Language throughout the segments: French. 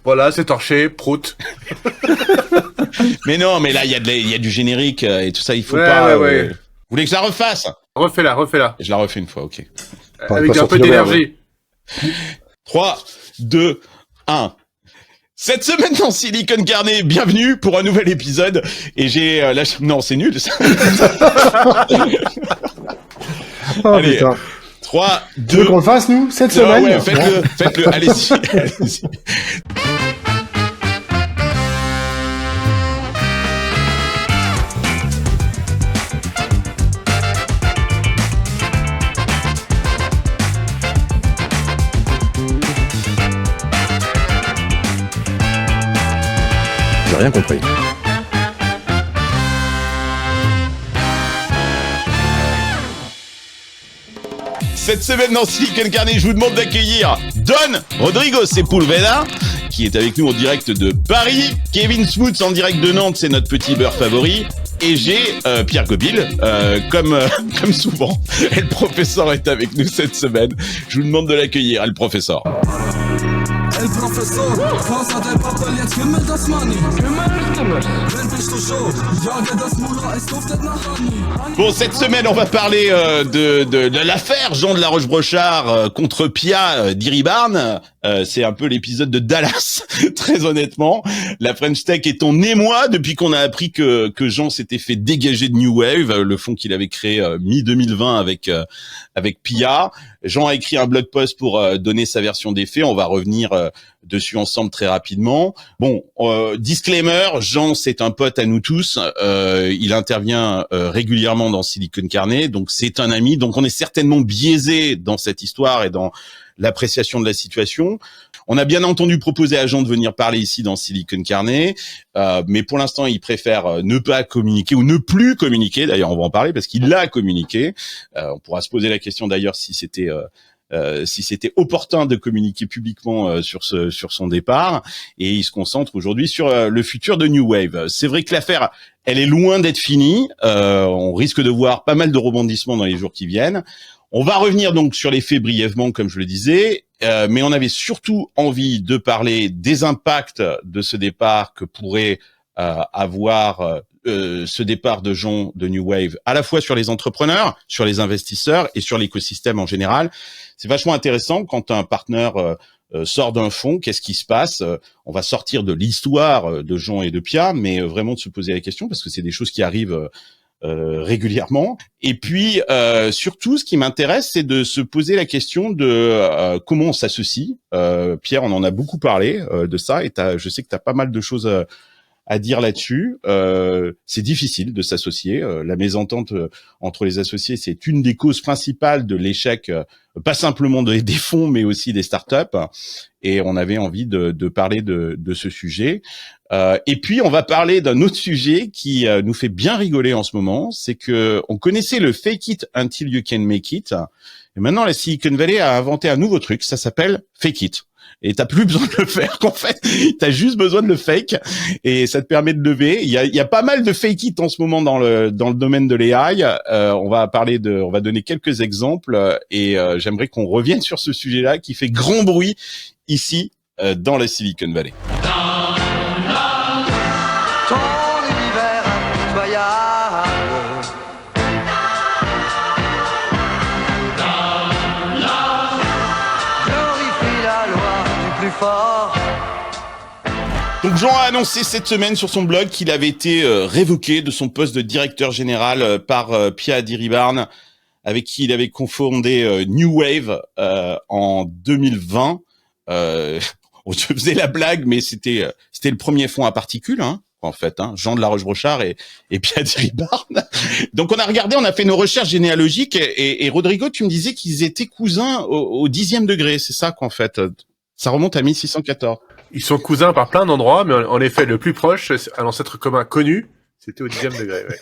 Voilà, c'est torché, prout. Mais non, mais là, il y a du générique et tout ça, il faut Ouais, pas... ouais. Vous voulez que je la refasse? Refais-la. Je la refais une fois, ok. Avec un peu d'énergie. 3, 2, 1... Cette semaine dans Silicon Carnet, bienvenue pour un nouvel épisode. Et j'ai non, c'est nul ça. Oh, allez, putain. 3, 2... Tu veux qu'on le fasse, nous, cette semaine? Ouais, faites-le, allez-y. J'ai rien compris. Cette semaine dans Silicon Carnet, je vous demande d'accueillir Don Rodrigo Sepulveda, qui est avec nous en direct de Paris, Kevin Smoots en direct de Nantes, c'est notre petit beurre favori, et j'ai Pierre Gobil, comme souvent. Et le professeur est avec nous cette semaine. Je vous demande de l'accueillir, le professeur. El Professor, Causa del Papel, jetzt Himmel das Money. Wenn bist du schon, jage das Mullah, es duftet nach Honey. Bon, cette semaine, on va parler de l'affaire Jean de la Rochebrochard contre Pia Diribarne. C'est un peu l'épisode de Dallas, très honnêtement. La French Tech est en émoi depuis qu'on a appris que Jean s'était fait dégager de New Wave, le fonds qu'il avait créé mi-2020 avec Pia. Jean a écrit un blog post pour donner sa version des faits. On va revenir dessus ensemble très rapidement. Bon, disclaimer, Jean, c'est un pote à nous tous. Il intervient régulièrement dans Silicon Carnet, donc c'est un ami. Donc on est certainement biaisé dans cette histoire et dans l'appréciation de la situation. On a bien entendu proposé à Jean de venir parler ici dans Silicon Carnet, mais pour l'instant, il préfère ne pas communiquer ou ne plus communiquer. D'ailleurs, on va en parler parce qu'il a communiqué. On pourra se poser la question d'ailleurs si c'était opportun de communiquer publiquement sur son départ, et il se concentre aujourd'hui sur le futur de New Wave. C'est vrai que l'affaire, elle est loin d'être finie. On risque de voir pas mal de rebondissements dans les jours qui viennent. On va revenir donc sur les faits brièvement, comme je le disais, mais on avait surtout envie de parler des impacts de ce départ que pourrait avoir ce départ de Jean de New Wave, à la fois sur les entrepreneurs, sur les investisseurs et sur l'écosystème en général. C'est vachement intéressant quand un partenaire sort d'un fonds, qu'est-ce qui se passe? On va sortir de l'histoire de Jean et de Pia, mais vraiment de se poser la question, parce que c'est des choses qui arrivent régulièrement. Et puis surtout, ce qui m'intéresse, c'est de se poser la question de comment on s'associe. Pierre, on en a beaucoup parlé de ça, et je sais que tu as pas mal de choses à dire là-dessus. C'est difficile de s'associer. La mésentente entre les associés, c'est une des causes principales de l'échec, pas simplement des fonds, mais aussi des startups. Et on avait envie de parler de ce sujet. Et puis, on va parler d'un autre sujet qui nous fait bien rigoler en ce moment. C'est que on connaissait le fake it until you can make it. Et maintenant, la Silicon Valley a inventé un nouveau truc. Ça s'appelle fake it. Et t'as plus besoin de le faire, qu'en fait, t'as juste besoin de le fake, et ça te permet de lever. Il y a pas mal de fake it en ce moment dans le domaine de l'AI. On va donner quelques exemples, et j'aimerais qu'on revienne sur ce sujet-là qui fait grand bruit ici dans la Silicon Valley. Ton univers impitoyable. Glorifie la loi du plus fort. Donc Jean a annoncé cette semaine sur son blog qu'il avait été révoqué de son poste de directeur général par Pia Diribarne, avec qui il avait cofondé New Wave en 2020. On se faisait la blague, mais c'était le premier fonds à particules, hein, en fait, hein, Jean de la Rochebrochard et Pia Diribarne. Donc on a fait nos recherches généalogiques, et Rodrigo, tu me disais qu'ils étaient cousins au 10e degré, c'est ça qu'en fait, ça remonte à 1614. Ils sont cousins par plein d'endroits, mais en effet, le plus proche, un ancêtre commun connu, c'était au 10e degré. Ouais.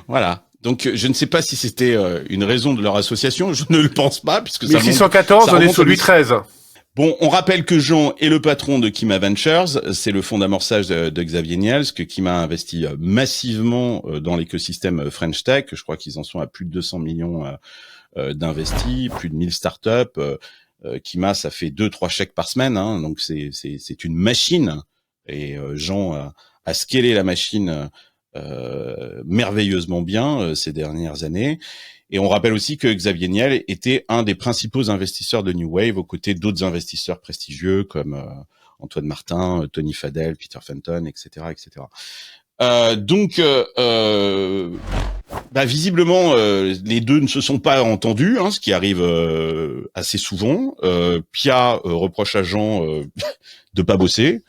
Voilà. Donc, je ne sais pas si c'était une raison de leur association. Je ne le pense pas, puisque 1614, on est sous Louis XIII. Bon, on rappelle que Jean est le patron de Kima Ventures. C'est le fonds d'amorçage de Xavier Niels, que Kima a investi massivement dans l'écosystème French Tech. Je crois qu'ils en sont à plus de 200 millions d'investis, plus de 1000 startups. Kima, ça fait 2-3 chèques par semaine, hein, donc c'est une machine. Et Jean a scalé la machine merveilleusement bien ces dernières années. Et on rappelle aussi que Xavier Niel était un des principaux investisseurs de New Wave, aux côtés d'autres investisseurs prestigieux comme Antoine Martin, Tony Fadell, Peter Fenton, etc., etc. Visiblement, les deux ne se sont pas entendus, hein, ce qui arrive assez souvent. Pia reproche à Jean de pas bosser,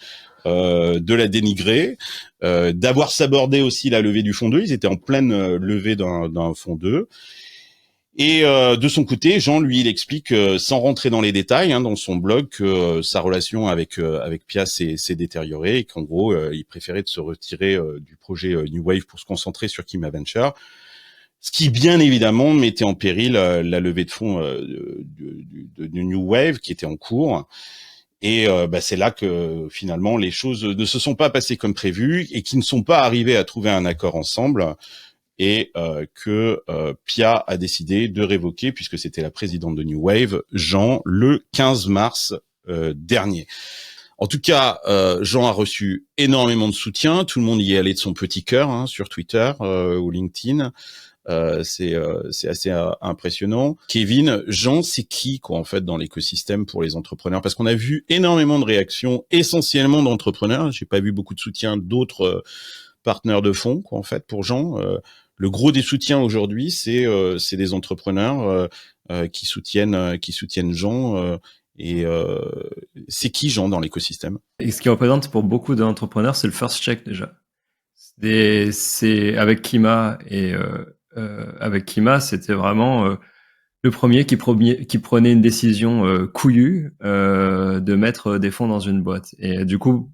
de la dénigrer, d'avoir sabordé aussi la levée du fonds 2. Ils étaient en pleine levée d'un fonds 2. Et de son côté, Jean, lui, il explique, sans rentrer dans les détails, hein, dans son blog, que sa relation avec Pia s'est détériorée et qu'en gros, il préférait de se retirer du projet New Wave pour se concentrer sur Kima Venture, ce qui, bien évidemment, mettait en péril la levée de fonds de New Wave qui était en cours. Et c'est là que finalement les choses ne se sont pas passées comme prévu et qu'ils ne sont pas arrivés à trouver un accord ensemble. Et que Pia a décidé de révoquer, puisque c'était la présidente de New Wave, Jean, le 15 mars dernier. En tout cas, Jean a reçu énormément de soutien. Tout le monde y est allé de son petit cœur, hein, sur Twitter ou LinkedIn. C'est assez impressionnant. Kevin, Jean, c'est qui quoi en fait dans l'écosystème pour les entrepreneurs? Parce qu'on a vu énormément de réactions, essentiellement d'entrepreneurs. J'ai pas vu beaucoup de soutien d'autres partenaires de fonds quoi en fait pour Jean. Le gros des soutiens aujourd'hui, c'est des entrepreneurs qui soutiennent Jean. C'est qui Jean dans l'écosystème? Et ce qui représente pour beaucoup d'entrepreneurs, c'est le first check déjà. C'est avec Kima et avec Kima, c'était vraiment le premier qui prenait une décision couillue de mettre des fonds dans une boîte. Et du coup,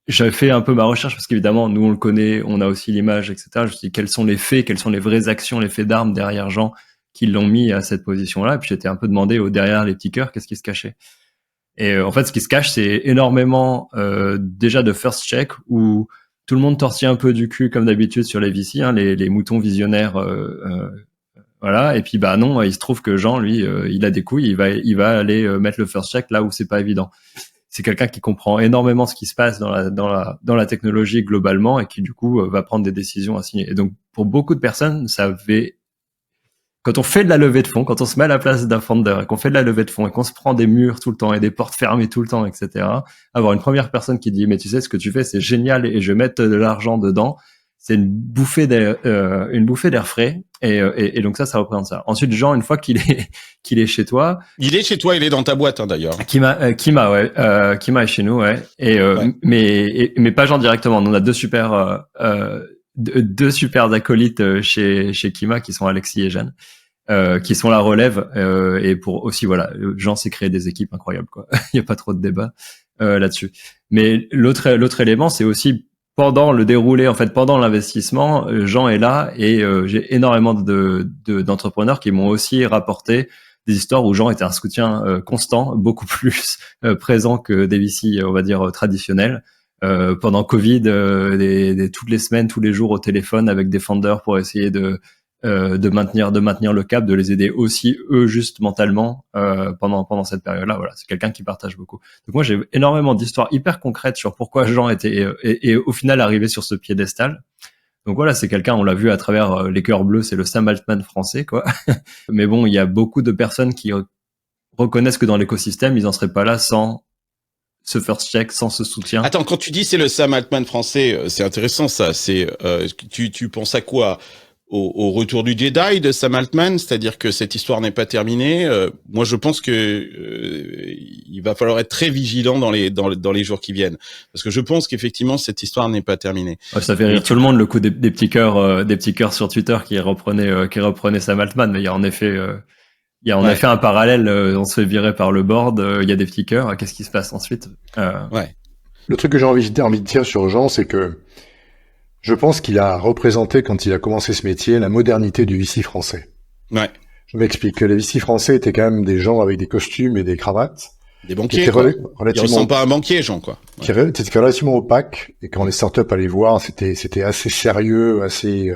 j'avais fait un peu ma recherche parce qu'évidemment, nous, on le connaît, on a aussi l'image, etc. Je me suis dit, quels sont les faits, quelles sont les vraies actions, les faits d'armes derrière Jean qui l'ont mis à cette position-là. Et puis, j'étais un peu demandé derrière les petits cœurs, qu'est-ce qui se cachait. Et en fait, ce qui se cache, c'est énormément déjà de first check où tout le monde tortille un peu du cul, comme d'habitude, sur les VC, hein, les moutons visionnaires, voilà. Et puis, non, il se trouve que Jean, lui, il a des couilles, il va aller mettre le first check là où c'est pas évident. C'est quelqu'un qui comprend énormément ce qui se passe dans la technologie globalement et qui du coup va prendre des décisions à signer. Et donc pour beaucoup de personnes, quand on fait de la levée de fonds, quand on se met à la place d'un founder et qu'on fait de la levée de fonds et qu'on se prend des murs tout le temps et des portes fermées tout le temps, etc. Avoir une première personne qui dit mais tu sais ce que tu fais c'est génial et je vais mettre de l'argent dedans, c'est une bouffée d'air frais et donc ça représente ça. Ensuite Jean, une fois qu'il est chez toi, il est chez toi, il est dans ta boîte hein, d'ailleurs. Kima est chez nous, ouais. Et ouais. Mais pas Jean directement. On a deux super acolytes chez Kima qui sont Alexis et Jeanne, qui sont la relève et pour aussi voilà, Jean s'est créé des équipes incroyables quoi. Il y a pas trop de débat là-dessus. Mais l'autre élément, c'est aussi pendant le déroulé, en fait, pendant l'investissement, Jean est là et j'ai énormément d'entrepreneurs qui m'ont aussi rapporté des histoires où Jean était un soutien constant, beaucoup plus présent que des VC, on va dire, traditionnels. Pendant Covid, toutes les semaines, tous les jours au téléphone avec des founders pour essayer de maintenir le cap, de les aider aussi eux juste mentalement pendant cette période-là. Voilà, c'est quelqu'un qui partage beaucoup. Donc moi j'ai énormément d'histoires hyper concrètes sur pourquoi Jean était et au final arrivé sur ce piédestal. Donc voilà, c'est quelqu'un, on l'a vu à travers les cœurs bleus, c'est le Sam Altman français quoi. Mais bon, il y a beaucoup de personnes qui reconnaissent que dans l'écosystème, ils en seraient pas là sans ce first check, sans ce soutien. Attends, quand tu dis c'est le Sam Altman français, c'est intéressant ça. C'est tu penses à quoi? Au retour du Jedi de Sam Altman, c'est-à-dire que cette histoire n'est pas terminée. Moi, je pense que il va falloir être très vigilant dans les jours qui viennent, parce que je pense qu'effectivement cette histoire n'est pas terminée. Ouais, ça fait rire tout le monde le coup des petits cœurs sur Twitter qui reprenaient Sam Altman, mais il y a en effet effet un parallèle. On se fait virer par le board, il y a des petits cœurs. Qu'est-ce qui se passe ensuite? Ouais. Le truc que j'ai envie de dire sur Jean, c'est que je pense qu'il a représenté, quand il a commencé ce métier, la modernité du VC français. Ouais. Je m'explique que les VC français étaient quand même des gens avec des costumes et des cravates. Des banquiers, quoi. Ils ressemblent pas à un banquier, Jean, quoi. Ouais. Qui étaient relativement opaques, et quand les startups allaient voir, c'était assez sérieux, assez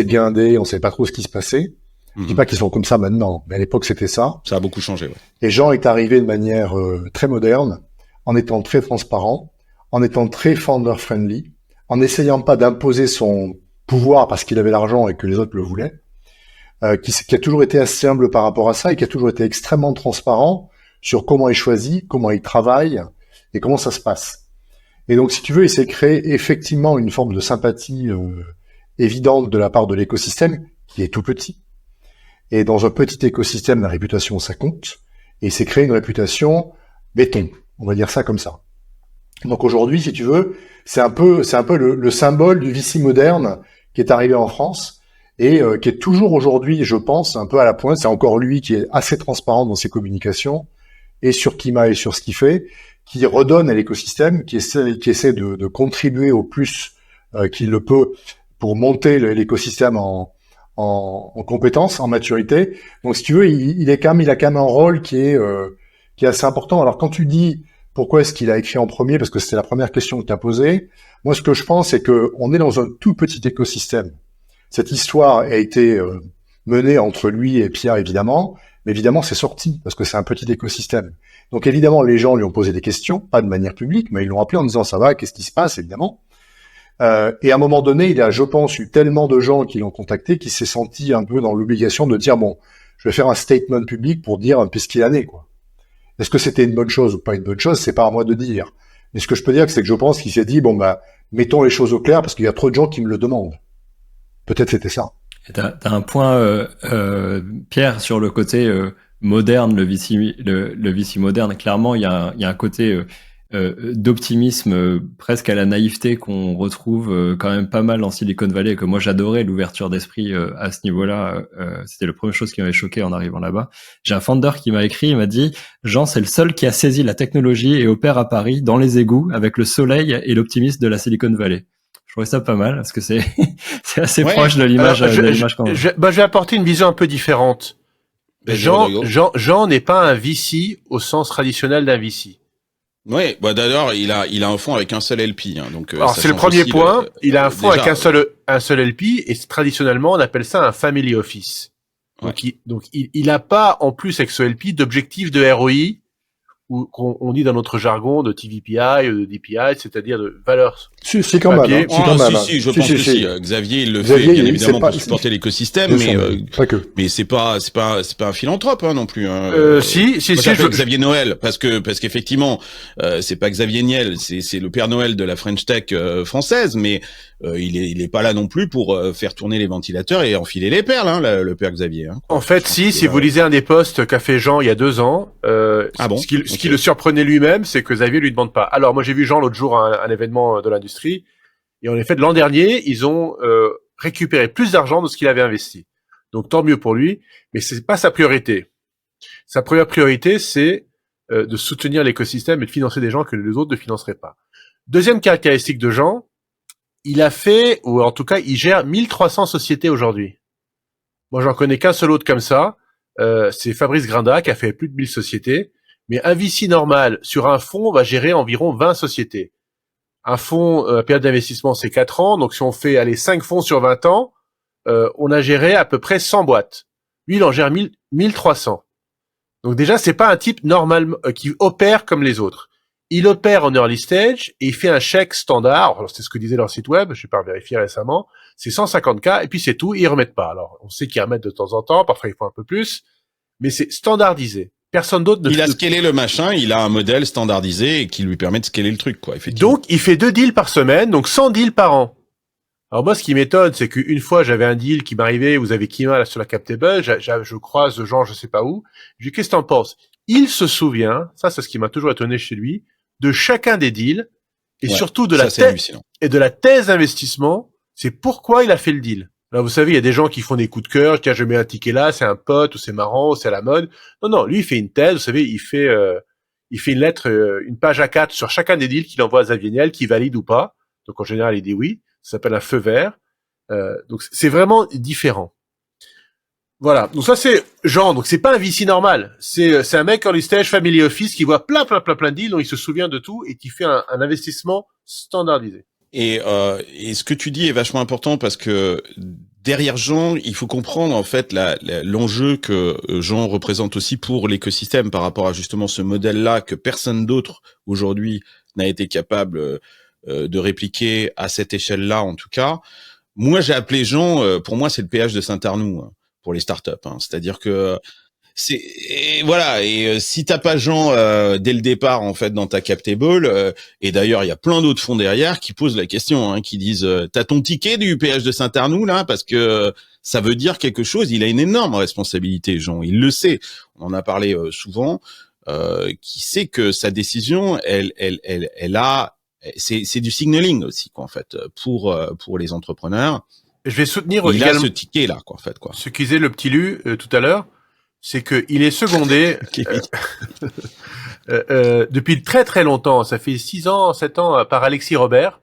guindé, on savait pas trop ce qui se passait. Je dis pas qu'ils sont comme ça maintenant, mais à l'époque c'était ça. Ça a beaucoup changé, ouais. Et Jean est arrivé de manière très moderne, en étant très transparent, en étant très founder-friendly, en n'essayant pas d'imposer son pouvoir parce qu'il avait l'argent et que les autres le voulaient, qui a toujours été assez humble par rapport à ça et qui a toujours été extrêmement transparent sur comment il choisit, comment il travaille et comment ça se passe. Et donc, si tu veux, il s'est créé effectivement une forme de sympathie évidente de la part de l'écosystème, qui est tout petit. Et dans un petit écosystème, la réputation, ça compte. Et il s'est créé une réputation béton, on va dire ça comme ça. Donc aujourd'hui, si tu veux, c'est un peu le symbole du VC moderne qui est arrivé en France et qui est toujours aujourd'hui, je pense, un peu à la pointe. C'est encore lui qui est assez transparent dans ses communications et sur Kima et sur ce qu'il fait, qui redonne à l'écosystème, qui essaie de contribuer au plus qu'il le peut pour monter l'écosystème en compétences, en maturité. Donc si tu veux, il a quand même un rôle qui est assez important. Alors quand tu dis pourquoi est-ce qu'il a écrit en premier, parce que c'était la première question que tu as posée, moi ce que je pense c'est que on est dans un tout petit écosystème. Cette histoire a été menée entre lui et Pierre évidemment, mais évidemment c'est sorti parce que c'est un petit écosystème. Donc évidemment les gens lui ont posé des questions, pas de manière publique, mais ils l'ont appelé en disant ça va, qu'est-ce qui se passe évidemment. Et à un moment donné, il a, je pense, eu tellement de gens qui l'ont contacté qu'il s'est senti un peu dans l'obligation de dire bon, je vais faire un statement public pour dire un peu ce qu'il en est, quoi. Est-ce que c'était une bonne chose ou pas une bonne chose, c'est pas à moi de dire. Mais ce que je peux dire, c'est que je pense qu'il s'est dit bon bah mettons les choses au clair parce qu'il y a trop de gens qui me le demandent. Peut-être c'était ça. Et t'as un point, Pierre, sur le côté moderne, le VC moderne. Clairement, il y a un côté d'optimisme presque à la naïveté qu'on retrouve quand même pas mal dans Silicon Valley et que moi j'adorais l'ouverture d'esprit à ce niveau-là. C'était la première chose qui m'avait choqué en arrivant là-bas. J'ai un founder qui m'a écrit, il m'a dit « Jean, c'est le seul qui a saisi la technologie et opère à Paris dans les égouts avec le soleil et l'optimisme de la Silicon Valley ». Je trouvais ça pas mal parce que c'est assez proche de l'image. Je vais apporter une vision un peu différente. Jean n'est pas un VC au sens traditionnel d'un VC. Oui, bah d'ailleurs, il a un fonds avec un seul LP, hein, donc. Alors c'est le premier point. Il a un fonds avec un seul LP et traditionnellement on appelle ça un family office. Ouais. Donc il a pas en plus avec ce LP d'objectif de ROI ou qu'on dit dans notre jargon de TVPI, de DPI, c'est-à-dire de valeur. Si quand même. Je pense que si. Xavier, il le fait bien évidemment pour supporter l'écosystème, mais c'est pas un philanthrope hein, non plus. Hein. Si. Xavier Noël, parce qu'effectivement, c'est pas Xavier Niel, c'est le Père Noël de la French Tech française, mais il est pas là non plus pour faire tourner les ventilateurs et enfiler les perles, hein, le Père Xavier. Hein. En fait, si vous lisez un des posts qu'a fait Jean il y a 2 ans, ce qui le surprenait lui-même, c'est que Xavier lui demande pas. Alors moi j'ai vu Jean l'autre jour à un événement de l'industrie, et en effet de l'an dernier, ils ont récupéré plus d'argent de ce qu'il avait investi. Donc tant mieux pour lui, mais c'est pas sa priorité. Sa première priorité, c'est de soutenir l'écosystème et de financer des gens que les autres ne financeraient pas. Deuxième caractéristique de Jean, il a fait, ou en tout cas, il gère 1300 sociétés aujourd'hui. Moi, j'en connais qu'un seul autre comme ça. C'est Fabrice Grinda qui a fait plus de 1000 sociétés. Mais un VC normal sur un fonds va gérer environ 20 sociétés. Un fonds, période d'investissement, c'est 4 ans. Donc, si on fait 5 fonds sur 20 ans, on a géré à peu près 100 boîtes. Lui, il en gère 1300. Donc déjà, c'est pas un type normal qui opère comme les autres. Il opère en early stage et il fait un chèque standard. Alors, c'est ce que disait leur site web. Je n'ai pas vérifié récemment. C'est 150K et puis c'est tout. Ils remettent pas. Alors, on sait qu'ils remettent de temps en temps. Parfois, il faut un peu plus. Mais c'est standardisé. Personne d'autre ne Il a scalé le machin. Il a un modèle standardisé qui lui permet de scaler le truc, quoi, effectivement. Donc, il fait 2 deals par semaine. Donc, 100 deals par an. Alors, moi, ce qui m'étonne, c'est qu'une fois, j'avais un deal qui m'arrivait. Vous avez Kima là sur la Captable. Je croise Jean, je sais pas où. Je dis, qu'est-ce que t'en penses? Il se souvient. Ça, c'est ce qui m'a toujours étonné chez lui. De chacun des deals et surtout de la thèse d'investissement, c'est pourquoi il a fait le deal. Là, vous savez, il y a des gens qui font des coups de cœur, tiens, je mets un ticket là, c'est un pote, ou c'est marrant, ou c'est à la mode. Non, lui, il fait une thèse, vous savez, il fait une lettre, une page A4 sur chacun des deals qu'il envoie à Xavier Niel, qui valide ou pas. Donc, en général, il dit oui. Ça s'appelle un feu vert. Donc, c'est vraiment différent. Voilà. Donc ça c'est Jean. Donc c'est pas un VC normal. C'est un mec early stage family office qui voit plein de deals dont il se souvient de tout et qui fait un investissement standardisé. Et ce que tu dis est vachement important parce que derrière Jean, il faut comprendre en fait l'enjeu que Jean représente aussi pour l'écosystème par rapport à justement ce modèle-là que personne d'autre aujourd'hui n'a été capable de répliquer à cette échelle-là en tout cas. Moi, j'ai appelé Jean, pour moi, c'est le péage de Saint-Arnoux pour les startups. C'est-à-dire que si t'as pas Jean dès le départ en fait dans ta cap table, et d'ailleurs il y a plein d'autres fonds derrière qui posent la question, qui disent t'as ton ticket du péage de Saint-Arnoux là parce que ça veut dire quelque chose. Il a une énorme responsabilité, Jean. Il le sait. On en a parlé souvent. Qui sait que sa décision, elle a, c'est du signaling aussi quoi en fait pour les entrepreneurs. Je vais soutenir il également a ce ticket là quoi en fait quoi. Ce qu'il disait le petit Lu tout à l'heure. C'est que il est secondé depuis très très longtemps. Ça fait 6 ans, 7 ans par Alexis Robert,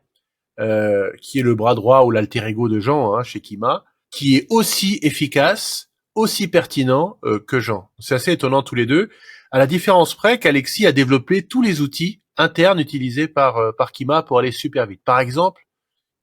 qui est le bras droit ou l'alter ego de Jean chez Kima, qui est aussi efficace, aussi pertinent que Jean. C'est assez étonnant tous les deux, à la différence près qu'Alexis a développé tous les outils internes utilisés par Kima pour aller super vite. Par exemple,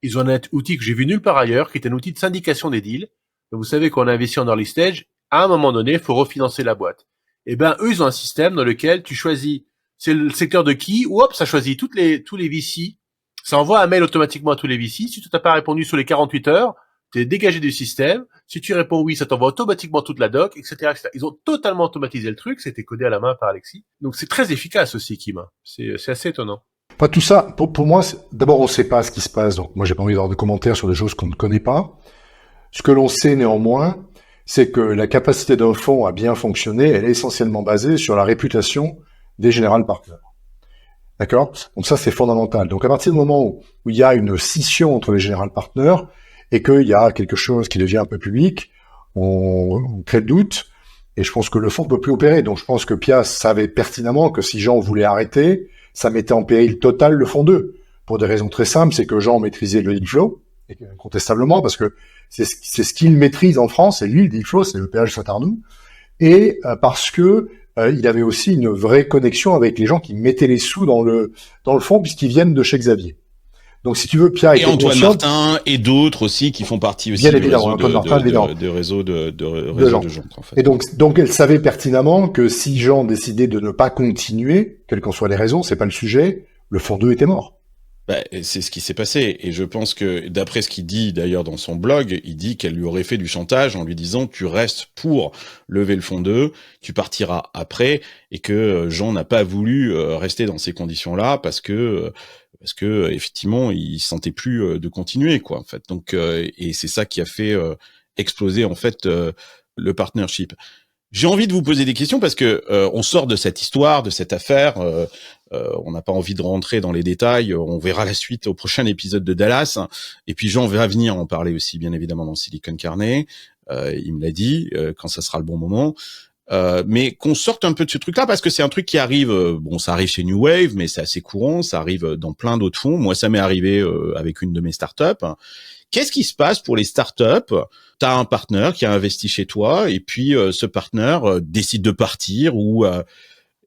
ils ont un outil que j'ai vu nulle part ailleurs, qui est un outil de syndication des deals. Donc, vous savez qu'on a investi en early stage. À un moment donné, il faut refinancer la boîte. Et ben, eux, ils ont un système dans lequel tu choisis, c'est le secteur de qui, ou hop, ça choisit tous les VC. Ça envoie un mail automatiquement à tous les VC. Si tu n'as pas répondu sur les 48 heures, tu es dégagé du système. Si tu réponds oui, ça t'envoie automatiquement toute la doc, etc., etc. Ils ont totalement automatisé le truc. C'était codé à la main par Alexis. Donc, c'est très efficace aussi, Kima. C'est assez étonnant. Enfin, tout ça, pour moi, d'abord, on ne sait pas ce qui se passe. Donc, moi, j'ai pas envie d'avoir de commentaires sur des choses qu'on ne connaît pas. Ce que l'on sait néanmoins, c'est que la capacité d'un fonds à bien fonctionner, elle est essentiellement basée sur la réputation des general partners. D'accord ? Donc ça, c'est fondamental. Donc à partir du moment où il y a une scission entre les general partners et qu'il y a quelque chose qui devient un peu public, on crée le doute et je pense que le fonds ne peut plus opérer. Donc je pense que Pia savait pertinemment que si Jean voulait arrêter, ça mettait en péril total le fonds 2. Pour des raisons très simples, c'est que Jean maîtrisait le deal flow, incontestablement, parce que c'est ce qu'il maîtrise en France, c'est lui le deal flow, c'est le péage Saint-Arnoux, et parce que il avait aussi une vraie connexion avec les gens qui mettaient les sous dans le fonds puisqu'ils viennent de chez Xavier. Donc si tu veux, Pierre et Antoine Martin et d'autres aussi qui font partie aussi du réseau de Jean. En fait. Et donc elle savait pertinemment que si Jean décidait de ne pas continuer, quelles qu'en soient les raisons, c'est pas le sujet, le fonds 2 était mort. C'est ce qui s'est passé, et je pense que d'après ce qu'il dit d'ailleurs dans son blog, il dit qu'elle lui aurait fait du chantage en lui disant tu restes pour lever le fonds 2, tu partiras après, et que Jean n'a pas voulu rester dans ces conditions-là parce que effectivement il sentait plus de continuer quoi en fait. Donc et c'est ça qui a fait exploser en fait le partnership. J'ai envie de vous poser des questions parce que on sort de cette histoire, de cette affaire. On n'a pas envie de rentrer dans les détails. On verra la suite au prochain épisode de Dallas. Et puis Jean va venir en parler aussi, bien évidemment, dans Silicon Carnet. Il me l'a dit quand ça sera le bon moment. Mais qu'on sorte un peu de ce truc-là parce que c'est un truc qui arrive. Bon, ça arrive chez New Wave, mais c'est assez courant. Ça arrive dans plein d'autres fonds. Moi, ça m'est arrivé avec une de mes startups. Qu'est-ce qui se passe pour les startups ? T'as un partenaire qui a investi chez toi et puis ce partenaire décide de partir ou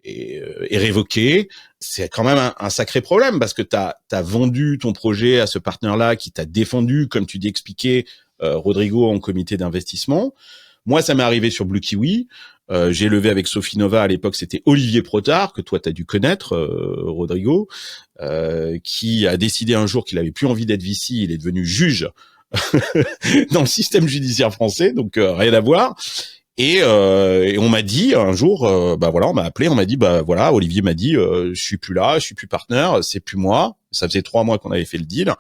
est révoqué. C'est quand même un sacré problème parce que t'as vendu ton projet à ce partenaire-là qui t'a défendu, comme tu dis expliqué, Rodrigo en comité d'investissement. Moi, ça m'est arrivé sur Blue Kiwi. J'ai levé avec Sophie Nova, à l'époque, c'était Olivier Protard, que toi, t'as dû connaître, Rodrigo, qui a décidé un jour qu'il avait plus envie d'être VC, il est devenu juge dans le système judiciaire français, donc rien à voir. Et on m'a dit un jour, on m'a appelé, on m'a dit, Olivier m'a dit, je suis plus là, je suis plus partenaire, c'est plus moi. Ça faisait 3 mois qu'on avait fait le deal.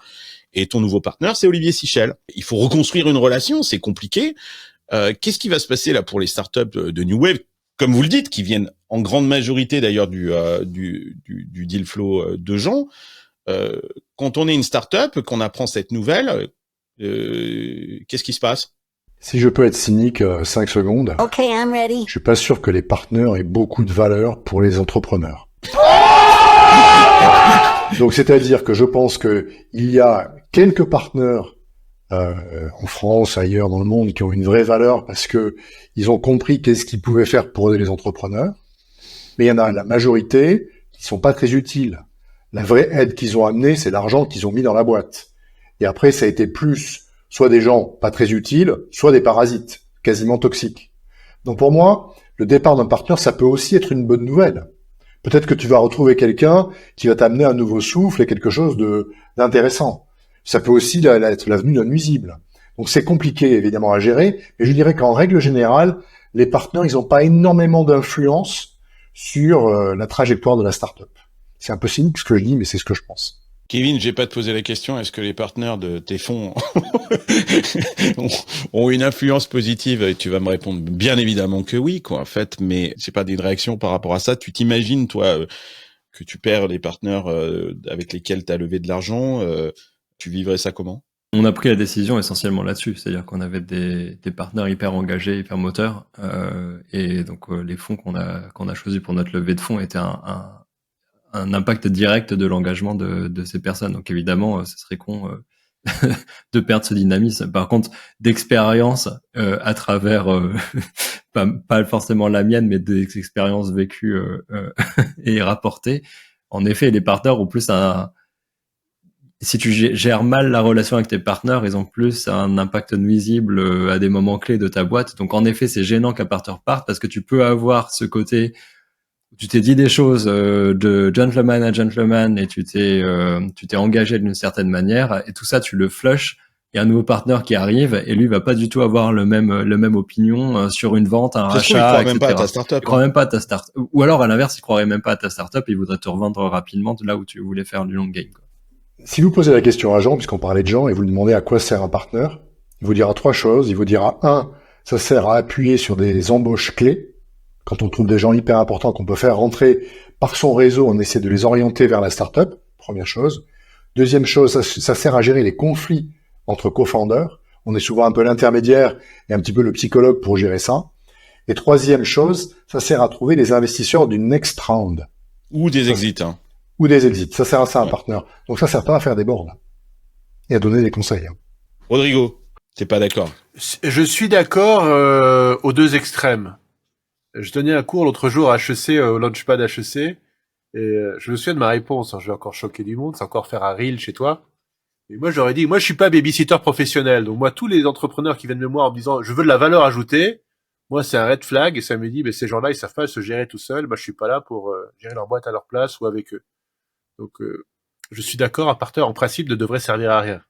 Et ton nouveau partenaire, c'est Olivier Sichel. Il faut reconstruire une relation, c'est compliqué. Qu'est-ce qui va se passer là pour les startups de New Wave, comme vous le dites, qui viennent en grande majorité d'ailleurs du deal flow de Jean. Quand on est une startup, qu'on apprend cette nouvelle, qu'est-ce qui se passe ? Si je peux être cynique 5 secondes, Okay, I'm ready. Je suis pas sûr que les partenaires aient beaucoup de valeur pour les entrepreneurs. Donc c'est-à-dire que je pense que il y a quelques partenaires en France, ailleurs dans le monde, qui ont une vraie valeur parce que ils ont compris qu'est-ce qu'ils pouvaient faire pour aider les entrepreneurs. Mais il y en a la majorité qui sont pas très utiles. La vraie aide qu'ils ont amenée, c'est l'argent qu'ils ont mis dans la boîte. Et après, ça a été plus soit des gens pas très utiles, soit des parasites, quasiment toxiques. Donc pour moi, le départ d'un partenaire, ça peut aussi être une bonne nouvelle. Peut-être que tu vas retrouver quelqu'un qui va t'amener un nouveau souffle et quelque chose d'intéressant. Ça peut aussi être l'avenue d'un nuisible. Donc c'est compliqué évidemment à gérer, mais je dirais qu'en règle générale, les partenaires, ils n'ont pas énormément d'influence sur la trajectoire de la startup. C'est un peu cynique ce que je dis, mais c'est ce que je pense. Kevin, j'ai pas te posé la question, est-ce que les partenaires de tes fonds ont une influence positive? Et tu vas me répondre bien évidemment que oui, quoi, en fait, mais c'est pas une réaction par rapport à ça. Tu t'imagines, toi, que tu perds les partenaires avec lesquels tu as levé de l'argent, tu vivrais ça comment? On a pris la décision essentiellement là-dessus, c'est-à-dire qu'on avait des partenaires hyper engagés, hyper moteurs, et donc les fonds qu'on a choisis pour notre levée de fonds étaient un impact direct de l'engagement de ces personnes. Donc évidemment, ce serait con de perdre ce dynamisme. Par contre, d'expérience à travers pas forcément la mienne, mais des expériences vécues et rapportées. En effet, les partenaires ont plus si tu gères mal la relation avec tes partenaires, ils ont plus un impact nuisible à des moments clés de ta boîte. Donc en effet, c'est gênant qu'un partenaire parte parce que tu peux avoir ce côté où tu t'es dit des choses de gentleman à gentleman et tu t'es engagé d'une certaine manière et tout ça tu le flushes. Il y a un nouveau partenaire qui arrive et lui va pas du tout avoir le même opinion sur une vente, un rachat, il croit etc. même pas à ta startup. Il croit même pas à ta startup. Ou alors à l'inverse, il croirait même pas à ta startup et il voudrait te revendre rapidement de là où tu voulais faire du long game, quoi. Si vous posez la question à Jean, puisqu'on parlait de Jean, et vous lui demandez à quoi sert un partenaire, il vous dira 3 choses. Il vous dira 1, ça sert à appuyer sur des embauches clés. Quand on trouve des gens hyper importants qu'on peut faire rentrer par son réseau, on essaie de les orienter vers la startup. Première chose. Deuxième chose, ça sert à gérer les conflits entre co-founders. On est souvent un peu l'intermédiaire et un petit peu le psychologue pour gérer ça. Et troisième chose, ça sert à trouver les investisseurs du next round. Ou des exits, hein. Ou des exits. Ça sert à ça, un partenaire. Donc ça sert pas à faire des boards et à donner des conseils. Rodrigo, t'es pas d'accord? Je suis d'accord aux deux extrêmes. Je donnais un cours l'autre jour à HEC, au Launchpad HEC, et je me souviens de ma réponse. Je vais encore choquer du monde, c'est encore faire un reel chez toi. Et moi, j'aurais dit, moi, je suis pas babysitter professionnel. Donc moi, tous les entrepreneurs qui viennent de moi en me disant, je veux de la valeur ajoutée, moi, c'est un red flag, et ça me dit, ces gens-là, ils savent pas se gérer tout seuls. Moi, je suis pas là pour gérer leur boîte à leur place ou avec eux. Donc, je suis d'accord, un partenaire, en principe, ne devrait servir à rien.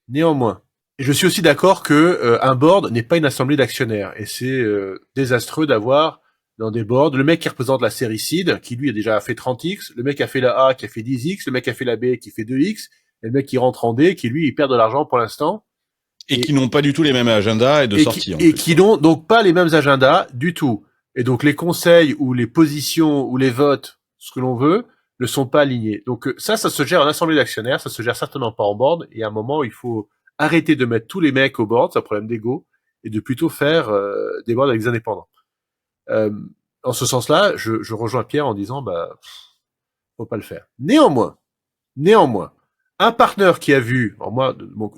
Néanmoins, et je suis aussi d'accord que un board n'est pas une assemblée d'actionnaires. Et c'est désastreux d'avoir dans des boards le mec qui représente la série Seed, qui lui a déjà fait 30x, le mec qui a fait la A qui a fait 10x, le mec qui a fait la B qui fait 2x, et le mec qui rentre en D qui lui il perd de l'argent pour l'instant. Et qui n'ont pas du tout les mêmes agendas et de sortie. Et qui n'ont donc pas les mêmes agendas du tout. Et donc les conseils ou les positions ou les votes, ce que l'on veut, ne sont pas alignés. Donc ça se gère en assemblée d'actionnaires, ça se gère certainement pas en board, et à un moment il faut arrêter de mettre tous les mecs au board, c'est un problème d'ego, et de plutôt faire des boards avec des indépendants. En ce sens-là, je rejoins Pierre en disant, faut pas le faire. Néanmoins, un partenaire qui a vu,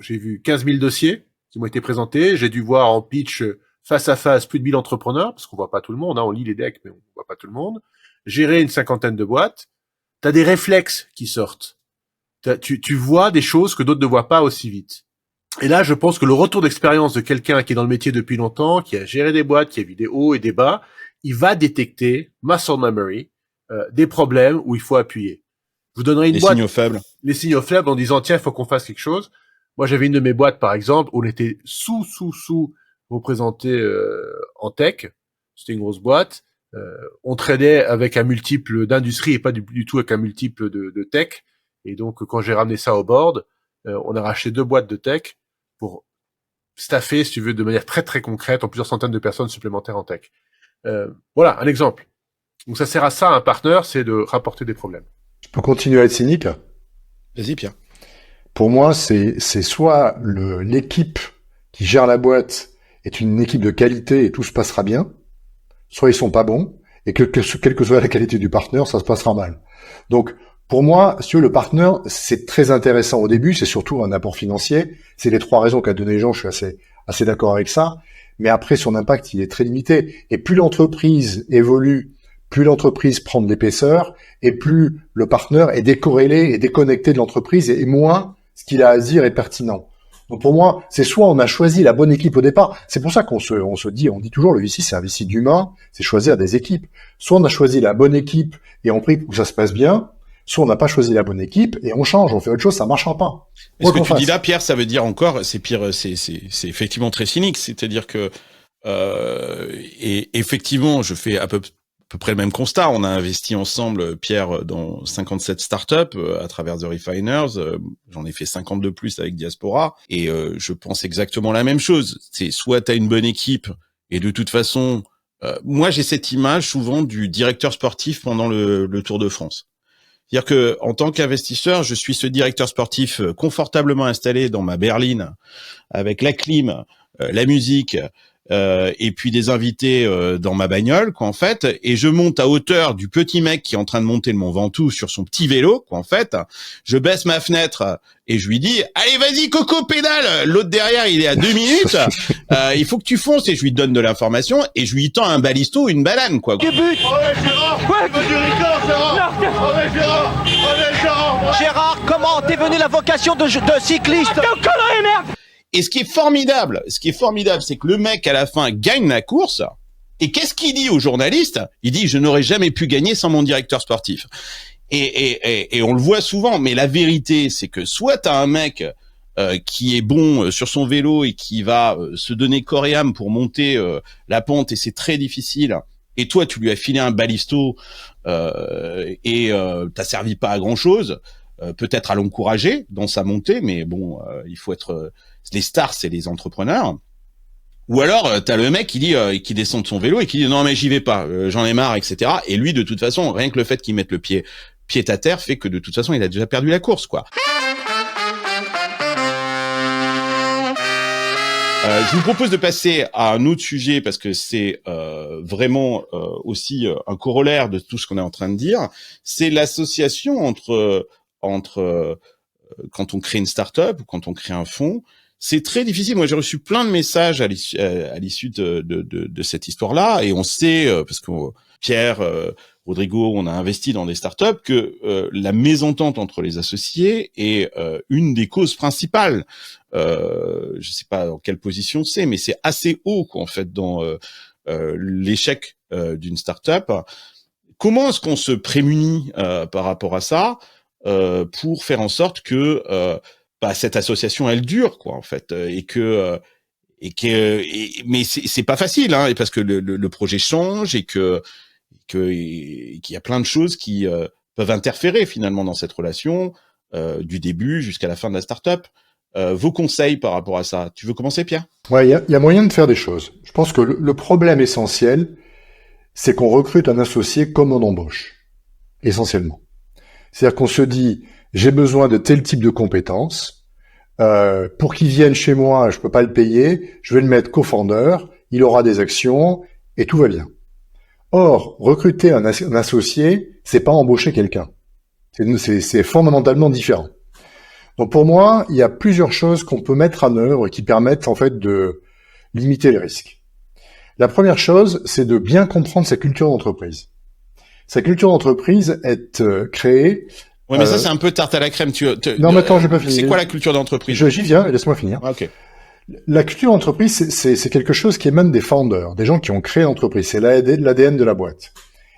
j'ai vu 15 000 dossiers qui m'ont été présentés, j'ai dû voir en pitch face à face plus de 1000 entrepreneurs, parce qu'on voit pas tout le monde, on lit les decks, mais on voit pas tout le monde, gérer une 50aine de boîtes, t'as des réflexes qui sortent. Tu vois des choses que d'autres ne voient pas aussi vite. Et là, je pense que le retour d'expérience de quelqu'un qui est dans le métier depuis longtemps, qui a géré des boîtes, qui a vu des hauts et des bas, il va détecter, muscle memory, des problèmes où il faut appuyer. Je vous donnerai une boîte. Les signaux faibles. Les signaux faibles en disant, tiens, il faut qu'on fasse quelque chose. Moi, j'avais une de mes boîtes, par exemple, où on était sous représenté en tech. C'était une grosse boîte. On tradait avec un multiple d'industrie et pas du tout avec un multiple de tech. Et donc, quand j'ai ramené ça au board, on a racheté 2 boîtes de tech pour staffer, si tu veux, de manière très très concrète, en plusieurs centaines de personnes supplémentaires en tech. Voilà, un exemple. Donc ça sert à ça, un partenaire, c'est de rapporter des problèmes. Je peux continuer à être cynique? Vas-y, Pierre. Pour moi, c'est soit l'équipe qui gère la boîte est une équipe de qualité et tout se passera bien, soit ils sont pas bons, et quelle que soit la qualité du partenaire, ça se passera mal. Donc, pour moi, le partenaire, c'est très intéressant au début, c'est surtout un apport financier. C'est les 3 raisons qu'a donné Jean, je suis assez d'accord avec ça. Mais après, son impact, il est très limité. Et plus l'entreprise évolue, plus l'entreprise prend de l'épaisseur, et plus le partenaire est décorrélé et déconnecté de l'entreprise, et moins ce qu'il a à dire est pertinent. Donc pour moi, c'est soit on a choisi la bonne équipe au départ, c'est pour ça on dit toujours le VC c'est un VC d'humain, c'est choisir des équipes. Soit on a choisi la bonne équipe et on prie pour que ça se passe bien, soit on n'a pas choisi la bonne équipe et on change, on fait autre chose, ça marchera pas. Ce que tu dis là, Pierre, ça veut dire encore, c'est pire, c'est effectivement très cynique, c'est-à-dire que et effectivement, je fais à peu près le même constat. On a investi ensemble, Pierre, dans 57 startups à travers The Refiners. J'en ai fait 50 de plus avec Diaspora. Et je pense exactement la même chose. C'est soit tu as une bonne équipe, et de toute façon, moi j'ai cette image souvent du directeur sportif pendant le Tour de France. C'est-à-dire que en tant qu'investisseur, je suis ce directeur sportif confortablement installé dans ma berline, avec la clim, la musique, et puis des invités dans ma bagnole, quoi, en fait, et je monte à hauteur du petit mec qui est en train de monter le Mont Ventoux sur son petit vélo, quoi, en fait. Je baisse ma fenêtre et je lui dis allez, vas-y Coco, pédale. L'autre derrière, il est à 2 minutes, il faut que tu fonces, et je lui donne de l'information et je lui tends un balisto, une banane, quoi. Tu butes. Ouais, Gérard. Ouais, du Ricard, Gérard. Ouais, Gérard. Ouais, Gérard. Gérard, comment t'es venu la vocation de cycliste? Connerie, merde. Et ce qui est formidable, c'est que le mec, à la fin, gagne la course. Et qu'est-ce qu'il dit aux journalistes? Il dit, je n'aurais jamais pu gagner sans mon directeur sportif. Et on le voit souvent, mais la vérité, c'est que soit t'as un mec qui est bon sur son vélo et qui va se donner corps et âme pour monter la pente, et c'est très difficile. Et toi, tu lui as filé un balisto et t'as servi pas à grand-chose. Peut-être à l'encourager dans sa montée, mais bon, il faut être... les stars, c'est les entrepreneurs. Ou alors, t'as le mec qui dit, qui descend de son vélo et qui dit non mais j'y vais pas, j'en ai marre, etc. Et lui, de toute façon, rien que le fait qu'il mette le pied à terre fait que de toute façon, il a déjà perdu la course, quoi. Je vous propose de passer à un autre sujet parce que c'est vraiment aussi un corollaire de tout ce qu'on est en train de dire. C'est l'association entre quand on crée une start-up ou quand on crée un fonds. C'est très difficile. Moi, j'ai reçu plein de messages à l'issue de cette histoire-là, et on sait, parce que Pierre, Rodrigo, on a investi dans des startups, que la mésentente entre les associés est une des causes principales. Je sais pas dans quelle position c'est, mais c'est assez haut, quoi, en fait, dans l'échec d'une startup. Comment est-ce qu'on se prémunit par rapport à ça pour faire en sorte que cette association elle dure, quoi, en fait, mais c'est pas facile, hein, parce que le projet change et qu'il y a plein de choses qui peuvent interférer finalement dans cette relation du début jusqu'à la fin de la start-up. Vos conseils par rapport à ça? Tu veux commencer, Pierre? Ouais, il y a moyen de faire des choses. Je pense que le problème essentiel, c'est qu'on recrute un associé comme on embauche, essentiellement. C'est-à-dire qu'on se dit, j'ai besoin de tel type de compétences, pour qu'il vienne chez moi, je peux pas le payer, je vais le mettre co-founder, il aura des actions, et tout va bien. Or, recruter un associé, c'est pas embaucher quelqu'un. C'est fondamentalement différent. Donc pour moi, il y a plusieurs choses qu'on peut mettre en œuvre qui permettent en fait de limiter les risques. La première chose, c'est de bien comprendre sa culture d'entreprise. Sa culture d'entreprise est créée... Ouais, mais ça, c'est un peu tarte à la crème. Non, mais attends, j'ai pas fini. C'est quoi la culture d'entreprise? J'y viens, laisse-moi finir. Ah, ok. La culture d'entreprise, c'est quelque chose qui émane des founders, des gens qui ont créé l'entreprise. C'est l'ADN de la boîte.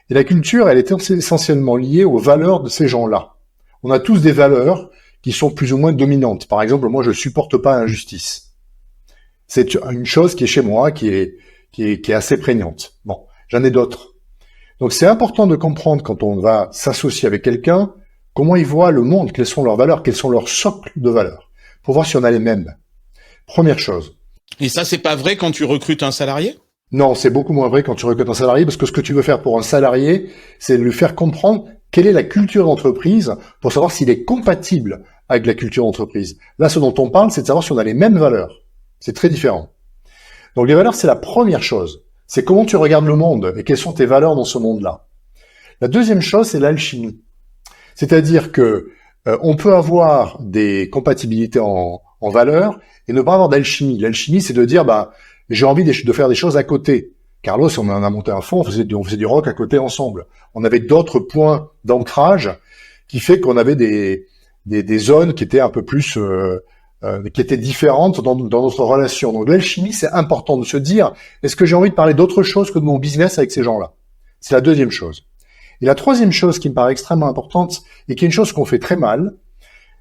Et la culture, elle est essentiellement liée aux valeurs de ces gens-là. On a tous des valeurs qui sont plus ou moins dominantes. Par exemple, moi, je supporte pas l'injustice. C'est une chose qui est chez moi, qui est assez prégnante. Bon, j'en ai d'autres. Donc, c'est important de comprendre quand on va s'associer avec quelqu'un, comment ils voient le monde, quelles sont leurs valeurs, quels sont leurs socles de valeurs, pour voir si on a les mêmes. Première chose. Et ça, c'est pas vrai quand tu recrutes un salarié? Non, c'est beaucoup moins vrai quand tu recrutes un salarié, parce que ce que tu veux faire pour un salarié, c'est lui faire comprendre quelle est la culture d'entreprise pour savoir s'il est compatible avec la culture d'entreprise. Là, ce dont on parle, c'est de savoir si on a les mêmes valeurs. C'est très différent. Donc les valeurs, c'est la première chose. C'est comment tu regardes le monde et quelles sont tes valeurs dans ce monde-là. La deuxième chose, c'est l'alchimie. C'est-à-dire que on peut avoir des compatibilités en valeurs et ne pas avoir d'alchimie. L'alchimie, c'est de dire, j'ai envie de faire des choses à côté. Carlos, on en a monté un fonds, on faisait du rock à côté ensemble. On avait d'autres points d'ancrage qui fait qu'on avait des zones qui étaient un peu plus qui étaient différentes dans notre relation. Donc l'alchimie, c'est important de se dire, est-ce que j'ai envie de parler d'autre chose que de mon business avec ces gens-là? C'est la deuxième chose. Et la troisième chose qui me paraît extrêmement importante, et qui est une chose qu'on fait très mal,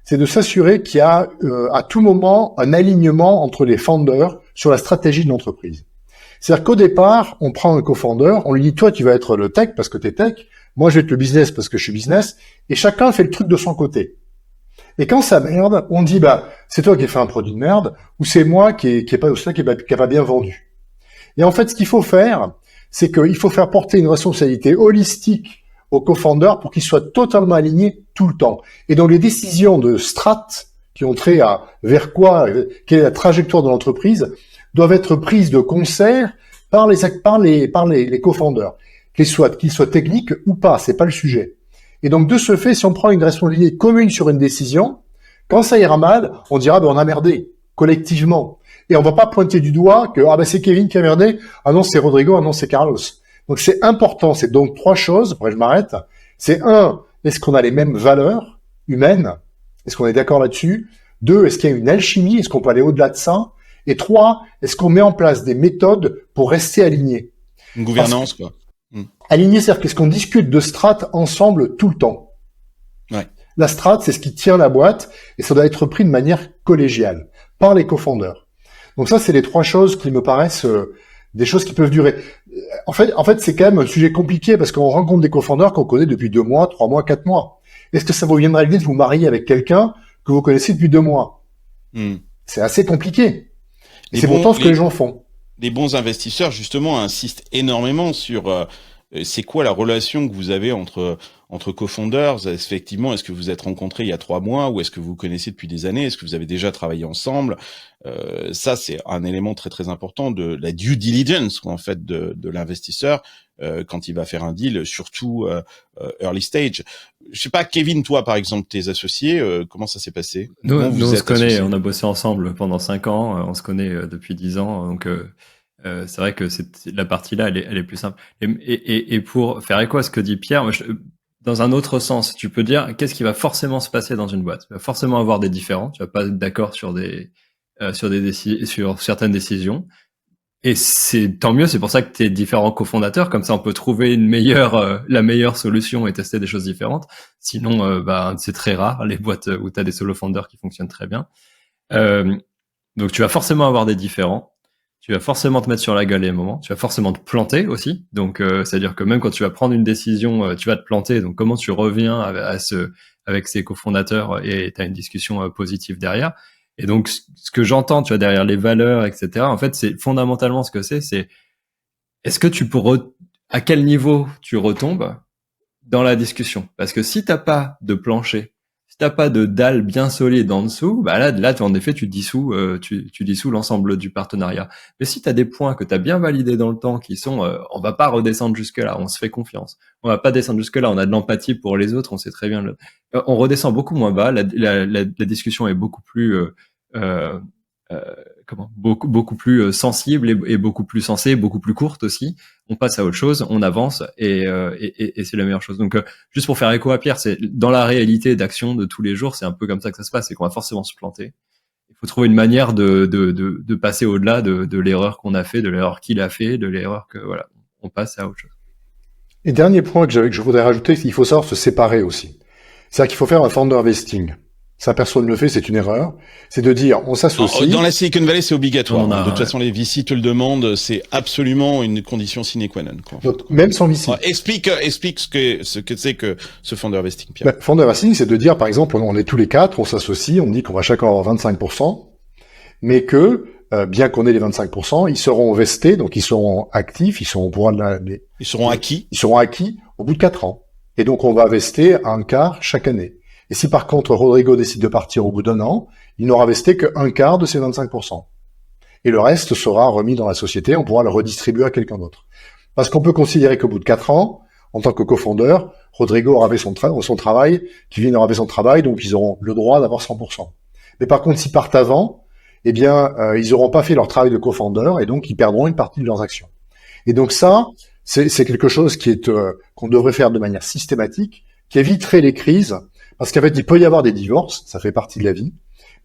c'est de s'assurer qu'il y a à tout moment un alignement entre les founders sur la stratégie de l'entreprise. C'est-à-dire qu'au départ, on prend un co-founder, on lui dit, toi, tu vas être le tech parce que t'es tech, moi, je vais être le business parce que je suis business, et chacun fait le truc de son côté. Et quand ça merde, on dit, c'est toi qui as fait un produit de merde, ou c'est moi qui est pas bien vendu. Et en fait, ce qu'il faut faire, c'est qu'il faut faire porter une responsabilité holistique aux co-founders pour qu'ils soient totalement alignés tout le temps. Et donc, les décisions de strat qui ont trait à vers quoi, quelle est la trajectoire de l'entreprise, doivent être prises de concert par les co-founders. Qu'ils soient techniques ou pas, c'est pas le sujet. Et donc, de ce fait, si on prend une responsabilité commune sur une décision, quand ça ira mal, on dira, on a merdé, collectivement. Et on va pas pointer du doigt que, c'est Kevin qui a merdé, ah non, c'est Rodrigo, ah non, c'est Carlos. Donc, c'est important. C'est donc trois choses, après je m'arrête. C'est un, est-ce qu'on a les mêmes valeurs humaines? Est-ce qu'on est d'accord là-dessus? Deux, est-ce qu'il y a une alchimie? Est-ce qu'on peut aller au-delà de ça? Et trois, est-ce qu'on met en place des méthodes pour rester aligné? Une gouvernance, quoi. Aligné, c'est-à-dire qu'est-ce qu'on discute de strat ensemble tout le temps. Ouais. La strat, c'est ce qui tient la boîte et ça doit être pris de manière collégiale par les co-founders. Donc ça, c'est les trois choses qui me paraissent des choses qui peuvent durer. En fait, c'est quand même un sujet compliqué parce qu'on rencontre des co-founders qu'on connaît depuis 2 mois, 3 mois, 4 mois. Est-ce que ça vous viendra l'idée de vous marier avec quelqu'un que vous connaissez depuis 2 mois? C'est assez compliqué. Et c'est pourtant ce que les gens font. Les bons investisseurs, justement, insistent énormément sur c'est quoi la relation que vous avez entre co-founders. Effectivement, est-ce que vous êtes rencontrés il y a 3 mois ou est-ce que vous vous connaissez depuis des années? Est-ce que vous avez déjà travaillé ensemble? Ça, c'est un élément très très important de la due diligence en fait de l'investisseur quand il va faire un deal, surtout early stage. Je sais pas, Kevin, toi par exemple, tes associés, comment ça s'est passé? Nous on se connaît, on a bossé ensemble pendant 5 ans, on se connaît depuis 10 ans, donc c'est vrai que la partie là, elle est plus simple. Et pour faire écho à ce que dit Pierre, dans un autre sens, tu peux dire qu'est-ce qui va forcément se passer dans une boîte. Tu vas forcément avoir des différends, tu vas pas être d'accord sur certaines décisions. Et c'est tant mieux, c'est pour ça que t'es différents cofondateurs, comme ça on peut trouver la meilleure solution et tester des choses différentes. Sinon, c'est très rare les boîtes où t'as des solo founders qui fonctionnent très bien. Donc tu vas forcément avoir des différends. Tu vas forcément te mettre sur la gueule à un moment. Tu vas forcément te planter aussi. Donc, c'est-à-dire que même quand tu vas prendre une décision, tu vas te planter. Donc, comment tu reviens avec ces cofondateurs et tu as une discussion positive derrière. Et donc, ce que j'entends, tu vois, derrière les valeurs, etc. En fait, c'est fondamentalement ce que c'est est-ce que tu peux à quel niveau tu retombes dans la discussion? Parce que si t'as pas de plancher, si t'as pas de dalle bien solide en dessous, là, en effet, tu dissous l'ensemble du partenariat. Mais si t'as des points que t'as bien validés dans le temps, qui sont, on va pas redescendre jusque là, on se fait confiance. On va pas descendre jusque là, on a de l'empathie pour les autres, on sait très bien. On redescend beaucoup moins bas, la discussion est beaucoup plus, beaucoup plus sensible et beaucoup plus sensée, beaucoup plus courte aussi. On passe à autre chose, on avance et c'est la meilleure chose. Donc juste pour faire écho à Pierre, c'est dans la réalité d'action de tous les jours, c'est un peu comme ça que ça se passe, c'est qu'on va forcément se planter. Il faut trouver une manière de passer au-delà de l'erreur qu'on a fait, de l'erreur qu'il a fait, de l'erreur que on passe à autre chose. Et dernier point que je voudrais rajouter, c'est qu'il faut savoir se séparer aussi. C'est-à-dire qu'il faut faire un founder investing. Ça, personne ne le fait, c'est une erreur. C'est de dire, on s'associe. Dans la Silicon Valley, c'est obligatoire. De toute façon, les VC te le demandent, c'est absolument une condition sine qua non. Donc, même sans VC. Explique ce que c'est que ce founder investing, Pierre. Founder investing, c'est de dire, par exemple, on est tous les 4, on s'associe, on dit qu'on va chacun avoir 25%, mais que, bien qu'on ait les 25%, ils seront vestés, donc ils seront actifs, ils seront au pouvoir ils seront acquis. Ils seront acquis au bout de 4 ans. Et donc, on va vester un quart chaque année. Et si par contre Rodrigo décide de partir au bout d'1 an, il n'aura vesté qu'un quart de ses 25%. Et le reste sera remis dans la société, on pourra le redistribuer à quelqu'un d'autre. Parce qu'on peut considérer qu'au bout de 4 ans, en tant que cofondeur, Rodrigo aura fait son travail, Kevin aura fait son travail, donc ils auront le droit d'avoir 100%. Mais par contre, s'ils partent avant, ils n'auront pas fait leur travail de cofondeur et donc ils perdront une partie de leurs actions. Et donc ça, c'est quelque chose qui est qu'on devrait faire de manière systématique, qui éviterait les crises. Parce qu'en fait, il peut y avoir des divorces, ça fait partie de la vie,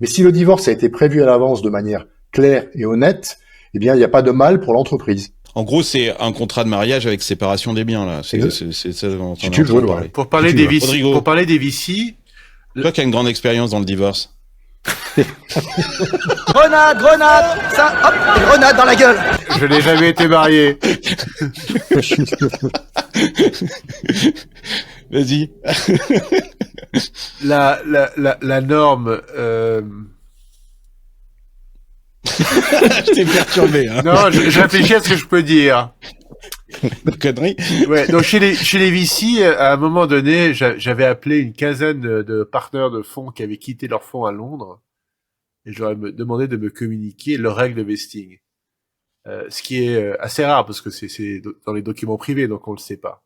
Mais si le divorce a été prévu à l'avance de manière claire et honnête, eh bien, il n'y a pas de mal pour l'entreprise. En gros, c'est un contrat de mariage avec séparation des biens, là. C'est ça dont on tu veux, parler. Pour parler des VC, toi qui as une grande expérience dans le divorce. Grenade, ça, hop, grenade dans la gueule. Je n'ai jamais été marié. Vas-y. La norme. Je t'ai perturbé. Hein. Non, je réfléchis à ce que je peux dire. Connerie. Ouais. Donc chez les VC, à un moment donné, j'avais appelé une quinzaine de partenaires de fonds qui avaient quitté leur fonds à Londres, et je leur ai demandé de me communiquer leurs règles de vesting. Ce qui est assez rare parce que c'est dans les documents privés, donc on le sait pas.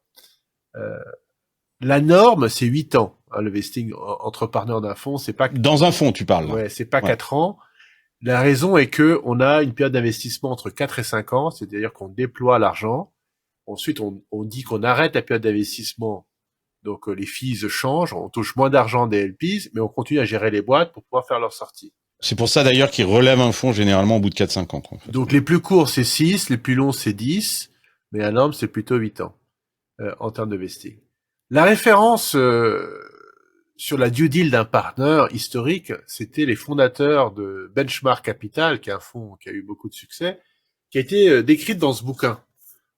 La norme, c'est 8 ans. Hein, le vesting entre partenaires d'un fonds, c'est pas dans un fonds, tu parles. Là. Ouais, c'est pas 4 ans. La raison est que on a une période d'investissement entre 4 et 5 ans, c'est-à-dire qu'on déploie l'argent. Ensuite, on dit qu'on arrête la période d'investissement. Donc les fees changent, on touche moins d'argent des LPs, mais on continue à gérer les boîtes pour pouvoir faire leur sortie. C'est pour ça d'ailleurs qu'ils relèvent un fonds généralement au bout de 4-5 ans. En fait. Donc les plus courts c'est 6, les plus longs c'est 10, mais la norme c'est plutôt 8 ans en termes de vesting. La référence sur la due deal d'un partenaire historique, c'était les fondateurs de Benchmark Capital, qui est un fonds qui a eu beaucoup de succès, qui a été décrite dans ce bouquin.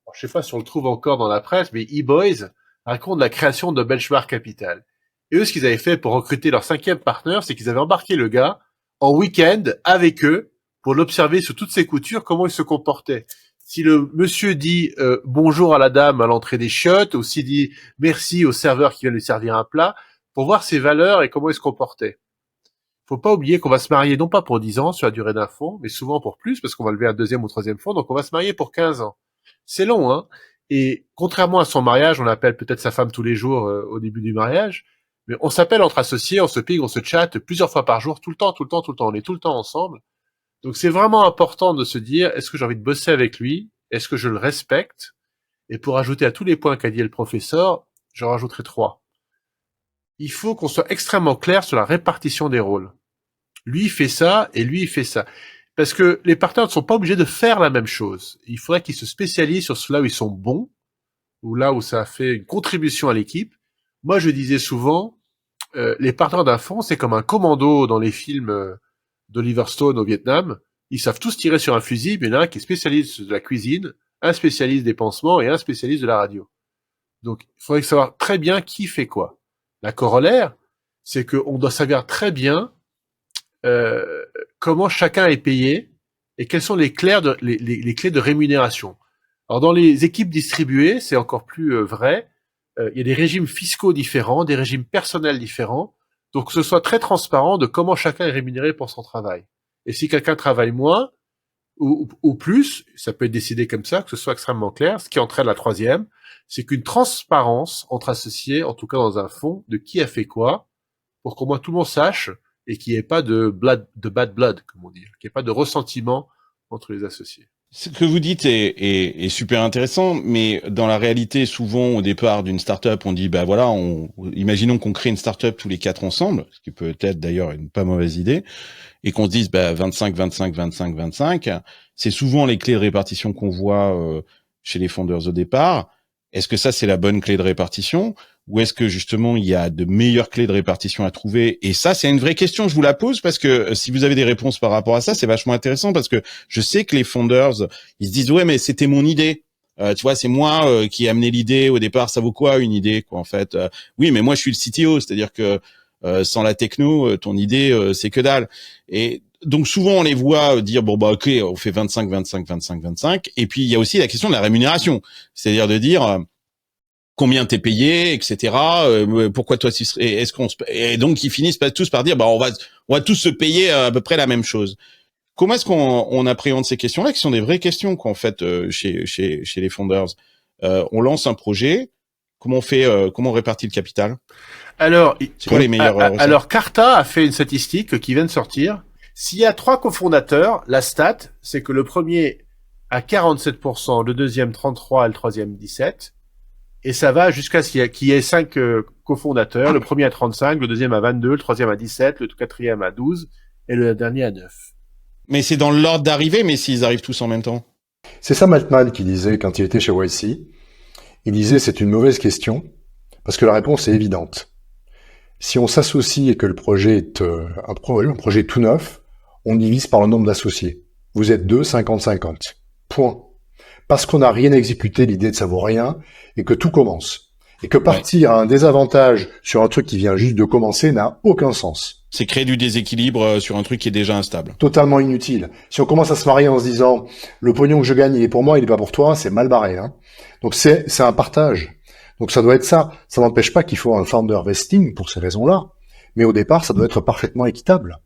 Alors, je sais pas si on le trouve encore dans la presse, mais E-Boys raconte la création de Benchmark Capital. Et eux, ce qu'ils avaient fait pour recruter leur 5e partenaire, c'est qu'ils avaient embarqué le gars en week-end avec eux pour l'observer sur toutes ses coutures, comment il se comportait. Si le monsieur dit bonjour à la dame à l'entrée des chiottes, ou s'il dit merci au serveur qui vient lui servir un plat, pour voir ses valeurs et comment il se comportait. Faut pas oublier qu'on va se marier non pas pour 10 ans sur la durée d'un fonds, mais souvent pour plus, parce qu'on va lever un 2e ou 3e fonds, donc on va se marier pour 15 ans. C'est long, hein. Et contrairement à son mariage, on appelle peut-être sa femme tous les jours au début du mariage, mais on s'appelle entre associés, on se ping, on se chatte plusieurs fois par jour, tout le temps, on est tout le temps ensemble. Donc c'est vraiment important de se dire, est-ce que j'ai envie de bosser avec lui? Est-ce que je le respecte? Et pour ajouter à tous les points qu'a dit le professeur, j'en rajouterai 3. Il faut qu'on soit extrêmement clair sur la répartition des rôles. Lui, il fait ça, et lui, il fait ça. Parce que les partenaires ne sont pas obligés de faire la même chose. Il faudrait qu'ils se spécialisent sur cela où ils sont bons, ou là où ça a fait une contribution à l'équipe. Moi, je disais souvent, les partenaires d'un fonds, c'est comme un commando dans les films d'Oliver Stone au Vietnam. Ils savent tous tirer sur un fusil, mais il y en a un qui est spécialiste de la cuisine, un spécialiste des pansements et un spécialiste de la radio. Donc, il faudrait savoir très bien qui fait quoi. La corollaire, c'est qu'on doit savoir très bien comment chacun est payé et quelles sont les clés de rémunération. Alors, dans les équipes distribuées, c'est encore plus vrai. Il y a des régimes fiscaux différents, des régimes personnels différents. Donc, que ce soit très transparent de comment chacun est rémunéré pour son travail. Et si quelqu'un travaille moins ou plus, ça peut être décidé comme ça, que ce soit extrêmement clair. Ce qui entraîne la 3e, c'est qu'une transparence entre associés, en tout cas dans un fonds, de qui a fait quoi, pour qu'au moins tout le monde sache et qu'il n'y ait pas de bad blood, comme on dit, qu'il n'y ait pas de ressentiment entre les associés. Ce que vous dites est super intéressant, mais dans la réalité, souvent au départ d'une startup, on dit bah voilà, imaginons qu'on crée une startup tous les 4 ensemble, ce qui peut être d'ailleurs une pas mauvaise idée, et qu'on se dise bah 25, 25, 25, 25, c'est souvent les clés de répartition qu'on voit chez les founders au départ. Est-ce que ça c'est la bonne clé de répartition, ou est-ce que justement il y a de meilleures clés de répartition à trouver? Et ça c'est une vraie question, je vous la pose parce que si vous avez des réponses par rapport à ça, c'est vachement intéressant parce que je sais que les founders ils se disent ouais mais c'était mon idée. Tu vois, c'est moi qui ai amené l'idée au départ. Ça vaut quoi une idée quoi en fait? Oui, mais moi je suis le CTO, c'est-à-dire que sans la techno, ton idée c'est que dalle. Et donc souvent on les voit dire bon bah ok, on fait 25, 25, 25, 25. Et puis il y a aussi la question de la rémunération, c'est-à-dire de dire combien t'es payé, etc. Pourquoi toi tu serais, est-ce qu'on et donc ils finissent tous par dire bah on va tous se payer à peu près la même chose. Comment est-ce qu'on appréhende ces questions-là, qui sont des vraies questions qu'en fait chez les founders, on lance un projet, comment on fait, comment on répartit le capital? Alors, c'est quoi les meilleurs alors Carta a fait une statistique qui vient de sortir. S'il y a 3 cofondateurs, la stat, c'est que le premier a 47%, le deuxième 33% et le troisième 17%. Et ça va jusqu'à ce qu'il y ait 5 cofondateurs. Le premier à 35, le deuxième à 22, le troisième à 17, le quatrième à 12 et le dernier à 9. Mais c'est dans l'ordre d'arrivée, mais s'ils arrivent tous en même temps. C'est ça Maltman qui disait quand il était chez YC. Il disait c'est une mauvaise question parce que la réponse est évidente. Si on s'associe et que le projet est un projet tout neuf, on divise par le nombre d'associés. Vous êtes 2, 50-50. Point. Parce qu'on n'a rien exécuté, l'idée ne ça vaut rien, et que tout commence. Et que partir à un désavantage sur un truc qui vient juste de commencer n'a aucun sens. C'est créer du déséquilibre sur un truc qui est déjà instable. Totalement inutile. Si on commence à se marier en se disant le pognon que je gagne il est pour moi, il est pas pour toi, c'est mal barré. Hein. Donc c'est un partage. Donc ça doit être ça. Ça n'empêche pas qu'il faut un founder vesting pour ces raisons-là. Mais au départ, ça doit être parfaitement équitable.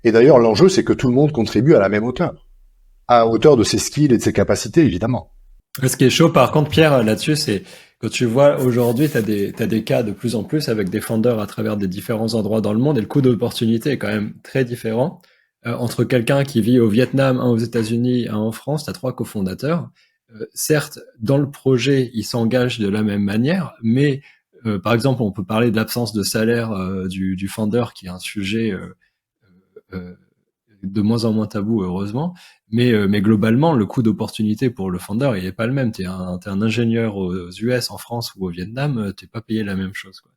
Et d'ailleurs, l'enjeu, c'est que tout le monde contribue à la même hauteur. À hauteur de ses skills et de ses capacités, évidemment. Ce qui est chaud, par contre, Pierre, là-dessus, c'est quand tu vois aujourd'hui, t'as des cas de plus en plus avec des founders à travers des différents endroits dans le monde et le coût d'opportunité est quand même très différent. Entre quelqu'un qui vit au Vietnam, un aux États-Unis, un en France, t'as 3 cofondateurs. Certes, dans le projet, ils s'engagent de la même manière, mais par exemple, on peut parler de l'absence de salaire du founder, qui est un sujet de moins en moins tabou, heureusement. Mais globalement, le coût d'opportunité pour le founder, il est pas le même. T'es un ingénieur aux US, en France ou au Vietnam, t'es pas payé la même chose, quoi.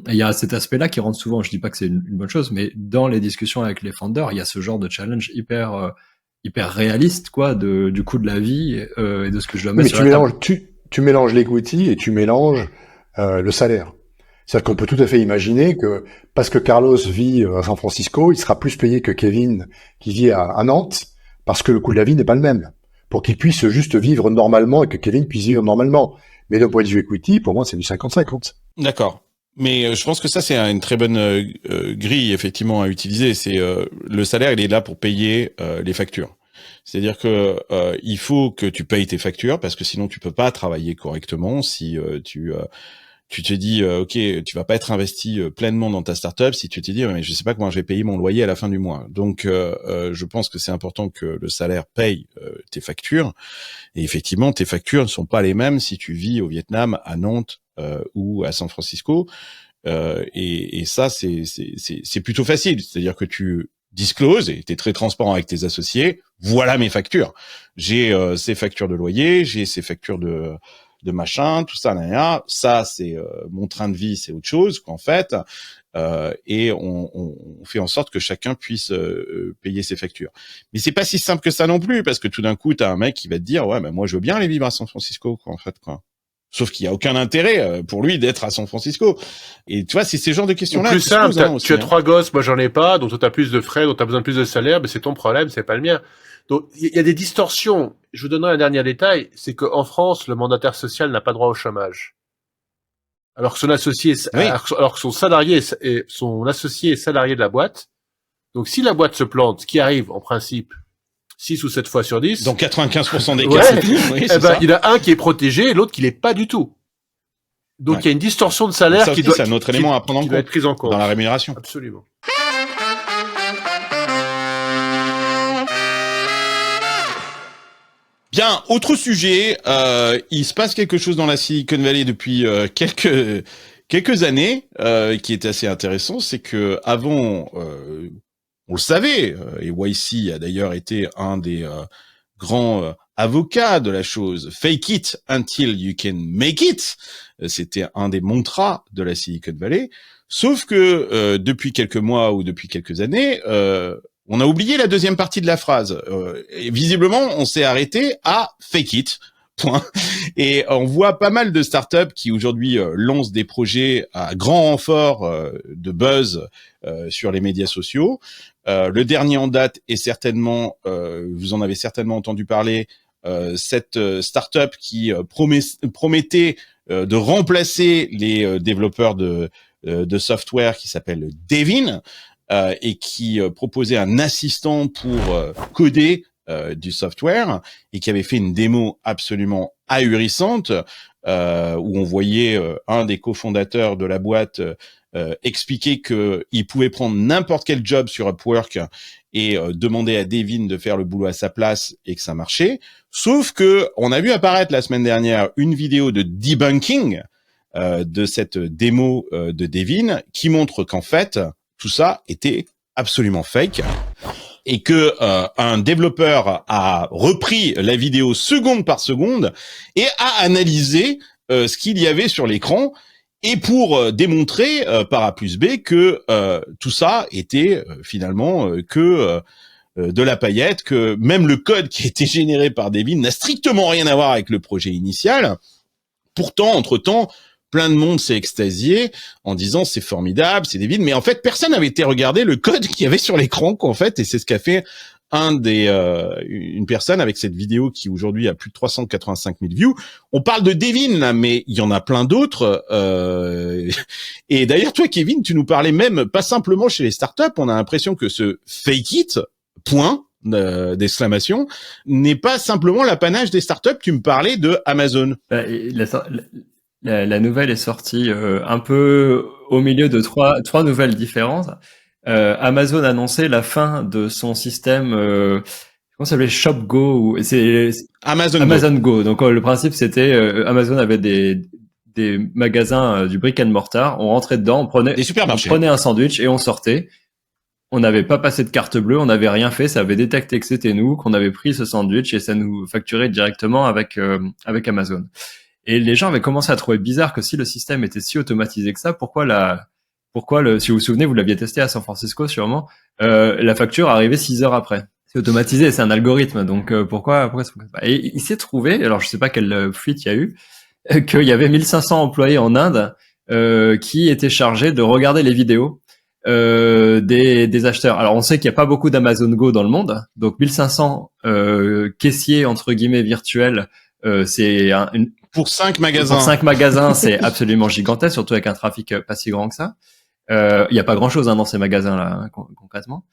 Il y a cet aspect-là qui rentre souvent. Je dis pas que c'est une bonne chose, mais dans les discussions avec les founders, il y a ce genre de challenge hyper réaliste, quoi, du coût de la vie et de ce que je dois mettre sur la table. Tu mélanges l'equity et tu mélanges le salaire. C'est-à-dire qu'on peut tout à fait imaginer que parce que Carlos vit à San Francisco, il sera plus payé que Kevin qui vit à Nantes, parce que le coût de la vie n'est pas le même. Pour qu'il puisse juste vivre normalement et que Kevin puisse vivre normalement. Mais d'un point de vue equity, pour moi, c'est du 50-50. D'accord. Mais je pense que ça, c'est une très bonne grille, effectivement, à utiliser. C'est le salaire, il est là pour payer les factures. C'est-à-dire que il faut que tu payes tes factures, parce que sinon, tu peux pas travailler correctement si tu te dis, ok, tu vas pas être investi pleinement dans ta startup si tu te dis, mais je sais pas comment je vais payer mon loyer à la fin du mois. Donc, je pense que c'est important que le salaire paye tes factures. Et effectivement, tes factures ne sont pas les mêmes si tu vis au Vietnam, à Nantes ou à San Francisco. Et ça, c'est plutôt facile. C'est-à-dire que tu discloses et tu es très transparent avec tes associés. Voilà mes factures. J'ai ces factures de loyer, j'ai ces factures de machin, tout ça, ça c'est mon train de vie, c'est autre chose qu'en fait, et on fait en sorte que chacun puisse payer ses factures. Mais c'est pas si simple que ça non plus, parce que tout d'un coup, t'as un mec qui va te dire, ouais, moi je veux bien aller vivre à San Francisco, quoi, en fait, quoi. Sauf qu'il y a aucun intérêt pour lui d'être à San Francisco. Et tu vois, c'est ces genres de questions-là. Plus simple, tu as 3 gosses, moi j'en ai pas, donc toi t'as plus de frais, donc t'as besoin de plus de salaire, mais c'est ton problème, c'est pas le mien. Donc, il y a des distorsions. Je vous donnerai un dernier détail, c'est qu'en France, le mandataire social n'a pas droit au chômage. Alors que son associé, alors que son associé est salarié de la boîte. Donc, si la boîte se plante, ce qui arrive, en principe, 6 ou 7 fois sur 10. Donc, 95% des cas, oui, il y en a un qui est protégé et l'autre qui l'est pas du tout. Donc, il y a une distorsion de salaire ça aussi, c'est un autre élément à prendre en compte. Doit être prise en compte. Dans la rémunération. Absolument. Bien, autre sujet, il se passe quelque chose dans la Silicon Valley depuis quelques années qui est assez intéressant, c'est que avant, on le savait, et YC a d'ailleurs été un des grands avocats de la chose. Fake it until you can make it, c'était un des mantras de la Silicon Valley. Sauf que depuis quelques mois ou depuis quelques années, on a oublié la deuxième partie de la phrase. Et visiblement, on s'est arrêté à fake it. Point. Et on voit pas mal de startups qui aujourd'hui lancent des projets à grand renfort de buzz sur les médias sociaux. Le dernier en date est certainement, vous en avez certainement entendu parler, cette startup qui promettait de remplacer les développeurs de software qui s'appelle Devin. Et qui proposait un assistant pour coder du software et qui avait fait une démo absolument ahurissante où on voyait un des cofondateurs de la boîte expliquer que il pouvait prendre n'importe quel job sur Upwork et demander à Devin de faire le boulot à sa place et que ça marchait. Sauf que on a vu apparaître la semaine dernière une vidéo de debunking de cette démo de Devin qui montre qu'en fait tout ça était absolument fake. Et que un développeur a repris la vidéo seconde par seconde et a analysé ce qu'il y avait sur l'écran, et pour démontrer par A plus B que tout ça était finalement que de la paillette, que même le code qui a été généré par Devin n'a strictement rien à voir avec le projet initial. Pourtant, entre-temps, plein de monde s'est extasié en disant c'est formidable, c'est Devin, mais en fait personne n'avait été regarder le code qu'il y avait sur l'écran, en fait, et c'est ce qu'a fait une personne avec cette vidéo qui aujourd'hui a plus de 385 000 views. On parle de Devin là, mais il y en a plein d'autres. Et d'ailleurs, toi, Kevin, tu nous parlais même pas simplement chez les startups. On a l'impression que ce fake it, point d'exclamation, n'est pas simplement l'apanage des startups. Tu me parlais de Amazon. La nouvelle est sortie un peu au milieu de trois nouvelles différentes. Amazon a annoncé la fin de son système, comment ça s'appelait, Shop Go, c'est Amazon Go. Donc le principe c'était Amazon avait des magasins du brick and mortar, on rentrait dedans, on prenait un sandwich et on sortait. On n'avait pas passé de carte bleue, on n'avait rien fait, ça avait détecté que c'était nous, qu'on avait pris ce sandwich et ça nous facturait directement avec Amazon. Et les gens avaient commencé à trouver bizarre que si le système était si automatisé que ça, pourquoi si vous vous souvenez, vous l'aviez testé à San Francisco sûrement, la facture arrivait 6 heures après. C'est automatisé, c'est un algorithme, donc pourquoi c'est comme ça. Et il s'est trouvé, alors je sais pas quelle fuite il y a eu, qu'il y avait 1500 employés en Inde qui étaient chargés de regarder les vidéos des acheteurs. Alors on sait qu'il n'y a pas beaucoup d'Amazon Go dans le monde, donc 1500 caissiers entre guillemets virtuels, c'est pour 5 magasins. Pour 5 magasins, c'est absolument gigantesque, surtout avec un trafic pas si grand que ça. Il y a pas grand-chose dans ces magasins-là, concrètement.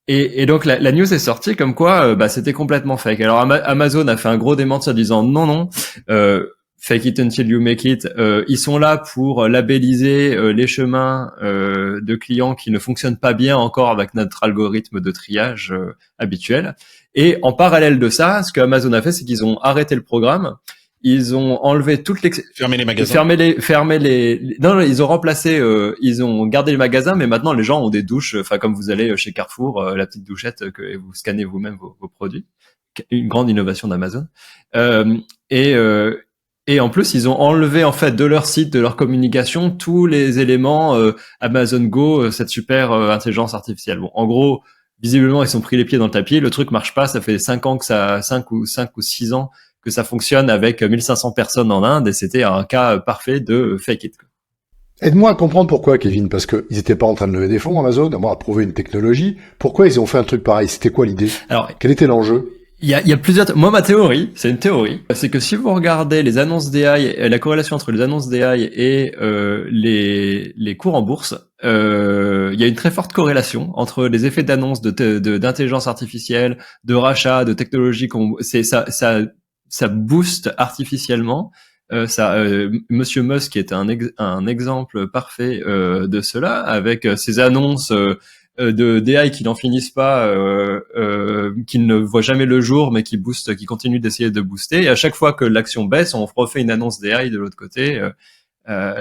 Et donc la news est sortie comme quoi c'était complètement fake. Alors Amazon a fait un gros démenti en disant non, fake it until you make it. Ils sont là pour labelliser les chemins de clients qui ne fonctionnent pas bien encore avec notre algorithme de triage habituel. Et en parallèle de ça, ce que Amazon a fait, c'est qu'ils ont arrêté le programme. Ils ont enlevé toutes les... Fermé les magasins. Non, ils ont remplacé... ils ont gardé les magasins, mais maintenant, les gens ont des douches. Enfin, comme vous allez chez Carrefour, la petite douchette que vous scannez vous-même vos produits. Une grande innovation d'Amazon. Et en plus, ils ont enlevé, en fait, de leur site, de leur communication, tous les éléments Amazon Go, cette super intelligence artificielle. Bon, en gros... Visiblement, ils sont pris les pieds dans le tapis. Le truc marche pas. Ça fait 5 ou 6 ans que ça fonctionne avec 1500 personnes en Inde et c'était un cas parfait de fake it. Aide-moi à comprendre pourquoi, Kevin, parce que ils étaient pas en train de lever des fonds, Amazon, à prouver une technologie. Pourquoi ils ont fait un truc pareil? C'était quoi l'idée? Alors, quel était l'enjeu? Il y a plusieurs. Moi, ma théorie, c'est une théorie, c'est que si vous regardez les annonces d'AI, la corrélation entre les annonces d'AI et les cours en bourse, il y a une très forte corrélation entre les effets d'annonce d'intelligence artificielle, de rachat, de technologie. Ça booste artificiellement. Monsieur Musk qui est un exemple parfait de cela, avec ses annonces. De d'AI qui n'en finissent pas, qui ne voient jamais le jour, mais qui continuent d'essayer de booster. Et à chaque fois que l'action baisse, on refait une annonce d'AI de l'autre côté,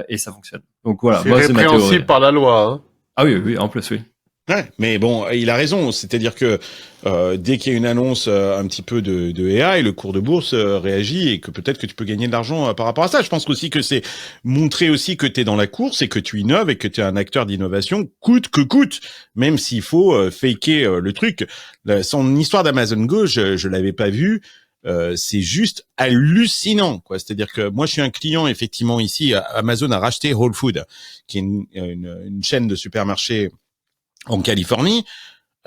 et ça fonctionne. Donc voilà, moi c'est ma théorie. C'est répréhensible par la loi. Hein. Ah oui, en plus oui. Ouais, mais bon, il a raison. C'est-à-dire que dès qu'il y a une annonce un petit peu de AI, le cours de bourse réagit et que peut-être que tu peux gagner de l'argent par rapport à ça. Je pense aussi que c'est montrer aussi que tu es dans la course et que tu innoves et que tu es un acteur d'innovation coûte que coûte, même s'il faut faker le truc. Son histoire d'Amazon Go, je l'avais pas vu. C'est juste hallucinant, quoi. C'est-à-dire que moi, je suis un client, effectivement, ici. Amazon a racheté Whole Foods, qui est une chaîne de supermarchés en Californie,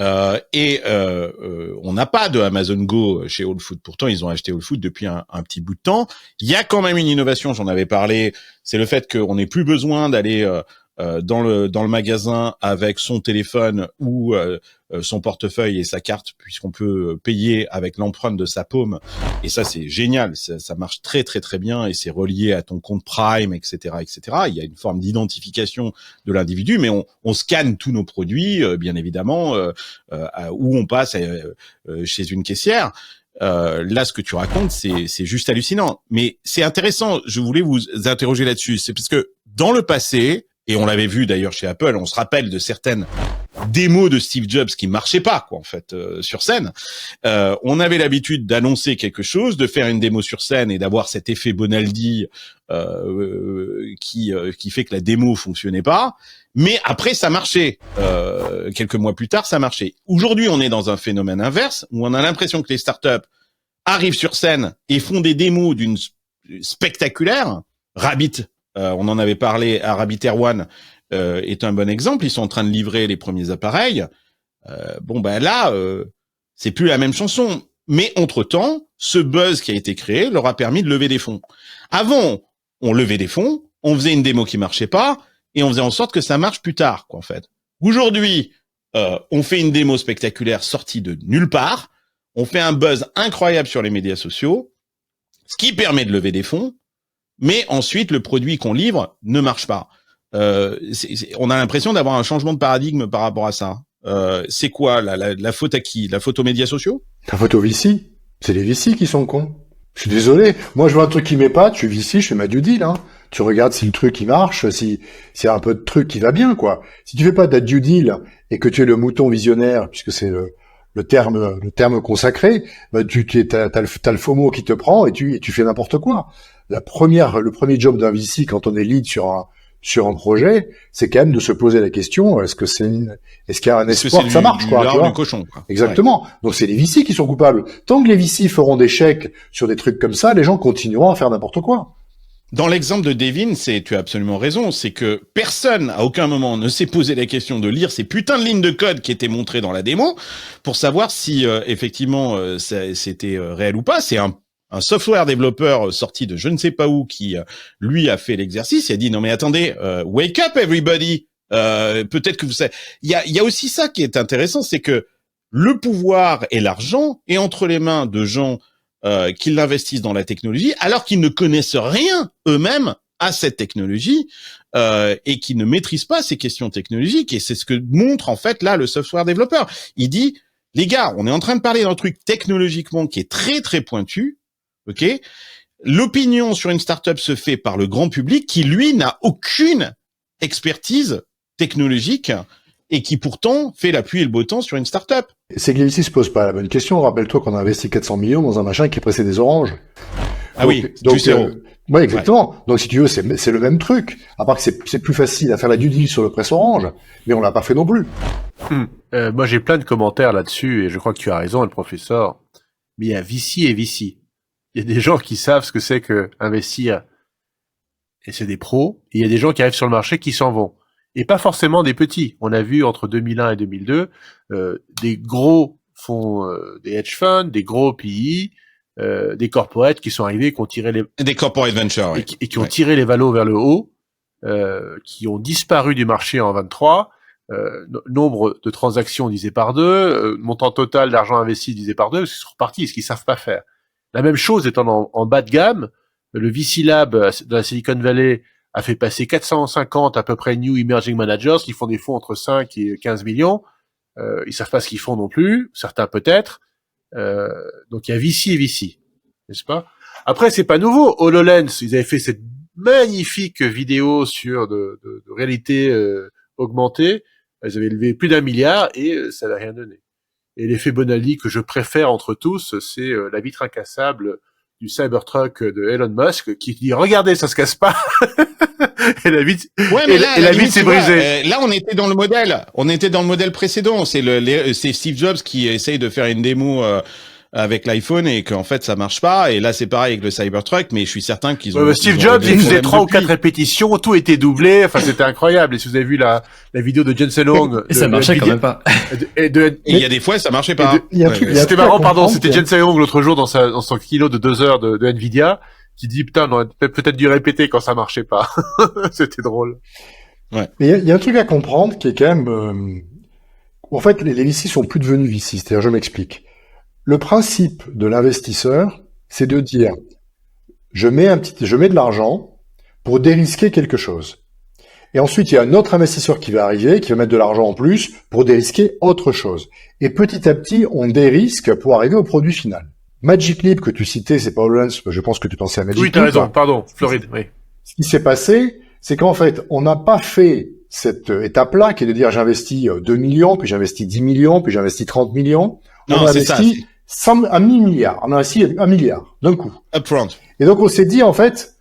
on n'a pas de Amazon Go chez Whole Foods. Pourtant, ils ont acheté Whole Foods depuis un petit bout de temps. Il y a quand même une innovation, j'en avais parlé, c'est le fait qu'on n'ait plus besoin d'aller dans le magasin avec son téléphone ou son portefeuille et sa carte, puisqu'on peut payer avec l'empreinte de sa paume. Et ça, c'est génial. Ça marche très, très, très bien et c'est relié à ton compte Prime, etc., etc. Il y a une forme d'identification de l'individu, mais on scanne tous nos produits, bien évidemment, où on passe chez une caissière. Là, ce que tu racontes, c'est juste hallucinant. Mais c'est intéressant. Je voulais vous interroger là-dessus. C'est parce que dans le passé, et on l'avait vu d'ailleurs chez Apple, on se rappelle de certaines démo de Steve Jobs qui marchait pas, quoi, en fait, sur scène. On avait l'habitude d'annoncer quelque chose, de faire une démo sur scène et d'avoir cet effet Bonaldi qui fait que la démo fonctionnait pas. Mais après, ça marchait. Quelques mois plus tard, ça marchait. Aujourd'hui, on est dans un phénomène inverse où on a l'impression que les startups arrivent sur scène et font des démos d'une spectaculaire. Rabbit, on en avait parlé à Rabbit Air One, est un bon exemple. Ils sont en train de livrer les premiers appareils. Là, c'est plus la même chanson. Mais entre-temps, ce buzz qui a été créé leur a permis de lever des fonds. Avant, on levait des fonds, on faisait une démo qui marchait pas, et on faisait en sorte que ça marche plus tard, quoi, en fait. Aujourd'hui, on fait une démo spectaculaire sortie de nulle part, on fait un buzz incroyable sur les médias sociaux, ce qui permet de lever des fonds, mais ensuite, le produit qu'on livre ne marche pas. On a l'impression d'avoir un changement de paradigme par rapport à ça. C'est quoi la faute à qui? La faute aux médias sociaux? La faute aux VC. C'est les VC qui sont cons. Je suis désolé. Moi, je vois un truc qui m'épate, je suis VC, je fais ma due deal, hein. Tu regardes si le truc il marche, si y a un peu de truc qui va bien, quoi. Si tu fais pas ta due deal et que tu es le mouton visionnaire, puisque c'est le terme consacré, bah t'as le FOMO qui te prend et tu fais n'importe quoi. Le premier job d'un VC quand on est lead sur un projet, c'est quand même de se poser la question, est-ce qu'il y a un espoir que ça marche, quoi, tu vois? Du cochon, quoi. Exactement. Ouais. Donc c'est les VC qui sont coupables. Tant que les VC feront des chèques sur des trucs comme ça, les gens continueront à faire n'importe quoi. Dans l'exemple de Devin, tu as absolument raison, c'est que personne, à aucun moment, ne s'est posé la question de lire ces putains de lignes de code qui étaient montrées dans la démo pour savoir si, effectivement, c'était réel ou pas. C'est un software développeur sorti de je ne sais pas où qui, lui, a fait l'exercice. Il a dit, non mais attendez, wake up everybody. Peut-être que vous savez. Il y a aussi ça qui est intéressant, c'est que le pouvoir et l'argent est entre les mains de gens qui l'investissent dans la technologie, alors qu'ils ne connaissent rien eux-mêmes à cette technologie et qui ne maîtrisent pas ces questions technologiques. Et c'est ce que montre en fait là le software développeur. Il dit, les gars, on est en train de parler d'un truc technologiquement qui est très très pointu. Ok, l'opinion sur une startup se fait par le grand public qui lui n'a aucune expertise technologique et qui pourtant fait la pluie et le beau temps sur une startup. C'est que les VC se posent pas la bonne question. Rappelle-toi qu'on a investi 400 millions dans un machin qui pressait des oranges. Ah donc, oui, donc ouais, exactement. Ouais. Donc si tu veux, c'est le même truc. À part que c'est plus facile à faire la due deal sur le presse orange, mais on l'a pas fait non plus. Moi j'ai plein de commentaires là-dessus et je crois que tu as raison, le professeur. Mais il y a VC et VC. Il y a des gens qui savent ce que c'est que investir et c'est des pros. Et il y a des gens qui arrivent sur le marché qui s'en vont. Et pas forcément des petits. On a vu entre 2001 et 2002 des gros fonds, des hedge funds, des gros PI, des corporates qui sont arrivés, qui ont tiré des corporate ventures, ouais. et qui ont tiré les valos vers le haut, qui ont disparu du marché en 23. Nombre de transactions divisé par 2, montant total d'argent investi divisé par 2, parce qu'ils sont repartis, ce qu'ils savent pas faire. La même chose étant en bas de gamme, le VC Lab de la Silicon Valley a fait passer 450 à peu près New Emerging Managers qui font des fonds entre 5 et 15 millions. Ils savent pas ce qu'ils font non plus, certains peut-être. Donc il y a VC et VC, n'est-ce pas? Après, c'est pas nouveau. HoloLens, ils avaient fait cette magnifique vidéo sur de réalité augmentée. Ils avaient levé plus d'1 milliard et ça n'a rien donné. Et l'effet Bonaldi que je préfère entre tous, c'est la vitre incassable du Cybertruck de Elon Musk qui dit regardez, ça se casse pas. Et la vitre, ouais, mais là, la vitre s'est brisée. Là, on était dans le modèle précédent. C'est Steve Jobs qui essaye de faire une démo avec l'iPhone et qu'en fait ça marche pas. Et là, c'est pareil avec le Cybertruck, mais je suis certain qu'ils ont. Steve Jobs, il faisait 3 ou 4 répétitions, tout était doublé. Enfin, c'était incroyable. Et si vous avez vu la vidéo de Jensen Huang, et ça marchait quand même pas. Et il y a des fois, ça marchait pas. C'était marrant, pardon. C'était Jensen Huang l'autre jour dans son keynote de 2 heures de Nvidia, qui dit putain, on aurait peut-être dû répéter quand ça marchait pas. C'était drôle. Ouais. Mais il y a un truc à comprendre qui est quand même. En fait, les VC sont plus devenus VC. C'est-à-dire, je m'explique. Le principe de l'investisseur, c'est de dire, je mets de l'argent pour dérisquer quelque chose. Et ensuite, il y a un autre investisseur qui va arriver, qui va mettre de l'argent en plus pour dérisquer autre chose. Et petit à petit, on dérisque pour arriver au produit final. Magic Leap que tu citais, c'est pas HoloLens, je pense que tu pensais à Magic Leap. Oui, t'as raison, pardon, Floride, oui. Ce qui s'est passé, c'est qu'en fait, on n'a pas fait cette étape-là, qui est de dire j'investis 2 millions, puis j'investis 10 millions, puis j'investis 30 millions. On a investi 1 milliard. On a investi 1 milliard d'un coup. Upfront. Et donc, on s'est dit, en fait,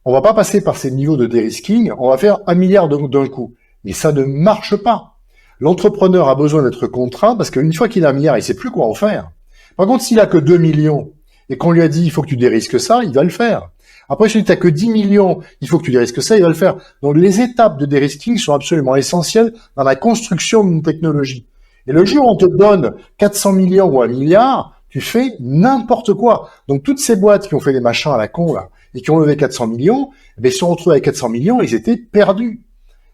on va pas passer par ces niveaux de dérisking, on va faire 1 milliard d'un coup. Mais ça ne marche pas. L'entrepreneur a besoin d'être contraint parce qu'une fois qu'il a 1 milliard, il sait plus quoi en faire. Par contre, s'il a que 2 millions et qu'on lui a dit, il faut que tu dérisques ça, il va le faire. Après, si tu n'as que 10 millions, il faut que tu dérisques ça, il va le faire. Donc, les étapes de dérisking sont absolument essentielles dans la construction d'une technologie. Et le jour où on te donne 400 millions ou 1 milliard, tu fais n'importe quoi. Donc, toutes ces boîtes qui ont fait des machins à la con, là, et qui ont levé 400 millions, ils se sont retrouvés avec 400 millions, ils étaient perdus.